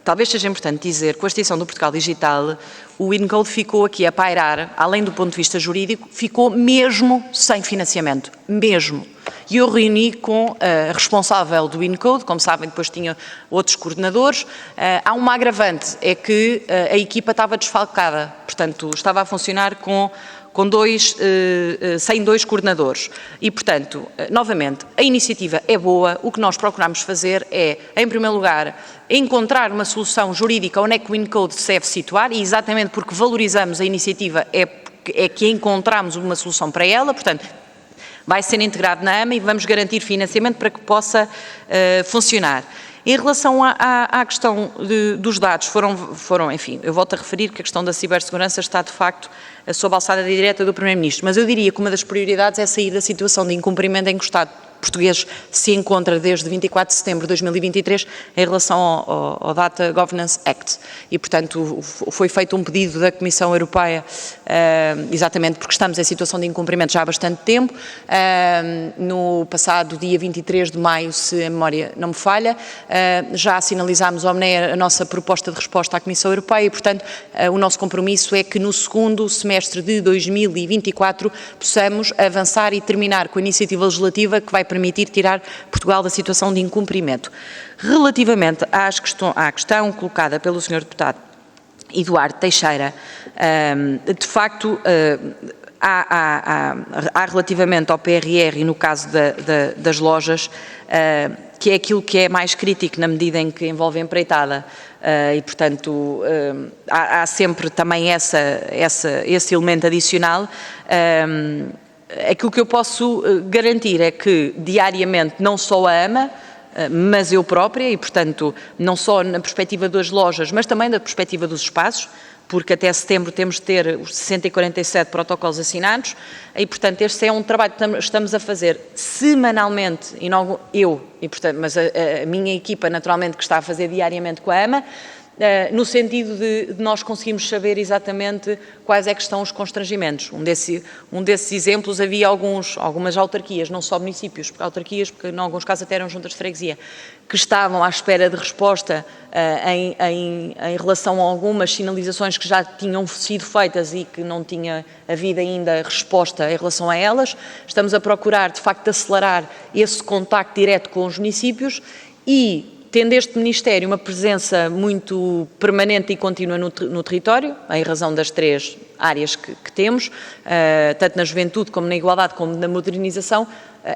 talvez seja importante dizer que com a extinção do Portugal Digital, o InCode ficou aqui a pairar, além do ponto de vista jurídico, ficou mesmo sem financiamento, mesmo. E eu reuni com a responsável do InCode, como sabem, depois tinha outros coordenadores. Há uma agravante, é que a equipa estava desfalcada, portanto, estava a funcionar sem dois coordenadores. E, portanto, novamente, a iniciativa é boa. O que nós procuramos fazer é, em primeiro lugar, encontrar uma solução jurídica onde é que o InCode se deve situar, e exatamente porque valorizamos a iniciativa é que encontramos uma solução para ela, portanto, vai ser integrado na AMA e vamos garantir financiamento para que possa funcionar. Em relação à questão dos dados, enfim, eu volto a referir que a questão da cibersegurança está, de facto, sob a alçada direta do Primeiro-Ministro, mas eu diria que uma das prioridades é sair da situação de incumprimento em que o Estado português se encontra desde 24 de setembro de 2023 em relação ao Data Governance Act. E, portanto, foi feito um pedido da Comissão Europeia, exatamente porque estamos em situação de incumprimento já há bastante tempo. No passado dia 23 de maio, se a memória não me falha, já sinalizámos ao MNE a nossa proposta de resposta à Comissão Europeia e, portanto, o nosso compromisso é que no segundo semestre de 2024 possamos avançar e terminar com a iniciativa legislativa que vai permitir tirar Portugal da situação de incumprimento. Relativamente à questão colocada pelo Sr. Deputado Eduardo Teixeira, de facto, há relativamente ao PRR e no caso das lojas, que é aquilo que é mais crítico na medida em que envolve empreitada, e, portanto, há sempre também esse elemento adicional. Aquilo que eu posso garantir é que diariamente não só a AMA, mas eu própria, e portanto não só na perspectiva das lojas, mas também da perspectiva dos espaços, porque até setembro temos de ter os 647 protocolos assinados, e portanto este é um trabalho que estamos a fazer semanalmente, e não eu, e, portanto, mas a minha equipa naturalmente que está a fazer diariamente com a AMA, no sentido de nós conseguirmos saber exatamente quais é que estão os constrangimentos. Um desses exemplos havia algumas autarquias, não só municípios, porque autarquias, porque em alguns casos até eram juntas de freguesia, que estavam à espera de resposta em relação a algumas sinalizações que já tinham sido feitas e que não tinha havido ainda resposta em relação a elas. Estamos a procurar, de facto, acelerar esse contacto direto com os municípios e, tendo este Ministério uma presença muito permanente e contínua no território, em razão das 3 áreas que temos, tanto na juventude como na igualdade como na modernização,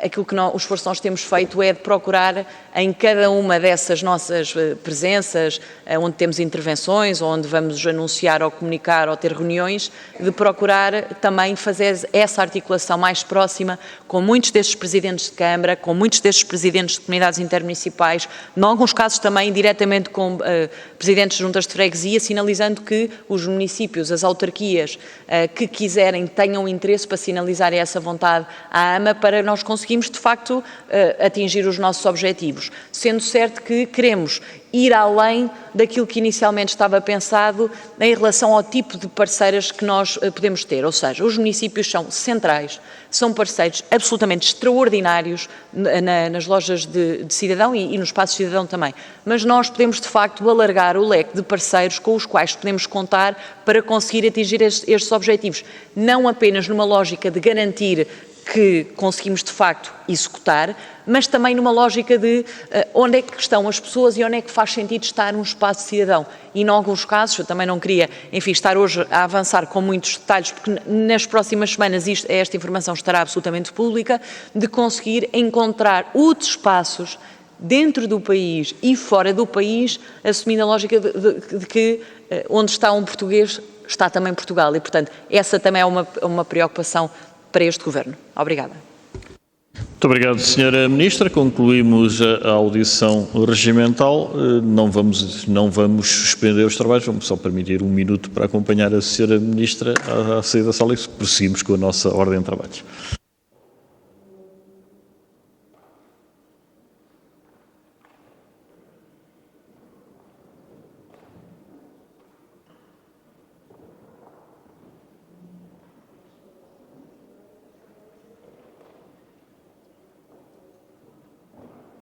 aquilo que o esforço que nós temos feito é de procurar em cada uma dessas nossas presenças, onde temos intervenções, onde vamos anunciar ou comunicar ou ter reuniões, de procurar também fazer essa articulação mais próxima com muitos destes presidentes de Câmara, com muitos destes presidentes de comunidades intermunicipais, em alguns casos também diretamente com presidentes de juntas de freguesia, sinalizando que os municípios, as autarquias que quiserem, tenham interesse para sinalizar essa vontade à AMA para nós conseguimos, de facto, atingir os nossos objetivos. Sendo certo que queremos ir além daquilo que inicialmente estava pensado em relação ao tipo de parceiras que nós podemos ter. Ou seja, os municípios são centrais, são parceiros absolutamente extraordinários nas lojas de cidadão e no espaço de cidadão também. Mas nós podemos, de facto, alargar o leque de parceiros com os quais podemos contar para conseguir atingir estes objetivos. Não apenas numa lógica de garantir que conseguimos, de facto, executar, mas também numa lógica de onde é que estão as pessoas e onde é que faz sentido estar num espaço de cidadão. E, em alguns casos, eu também não queria, enfim, estar hoje a avançar com muitos detalhes, porque nas próximas semanas esta informação estará absolutamente pública, de conseguir encontrar outros espaços dentro do país e fora do país, assumindo a lógica de que onde está um português, está também Portugal. E, portanto, essa também é uma preocupação para este Governo. Obrigada. Muito Muito obrigado, Sra. Ministra. Concluímos a audição regimental. Não vamos suspender os trabalhos, vamos só permitir um minuto para acompanhar a Sra. Ministra à saída da sala e prosseguimos com a nossa ordem de trabalhos.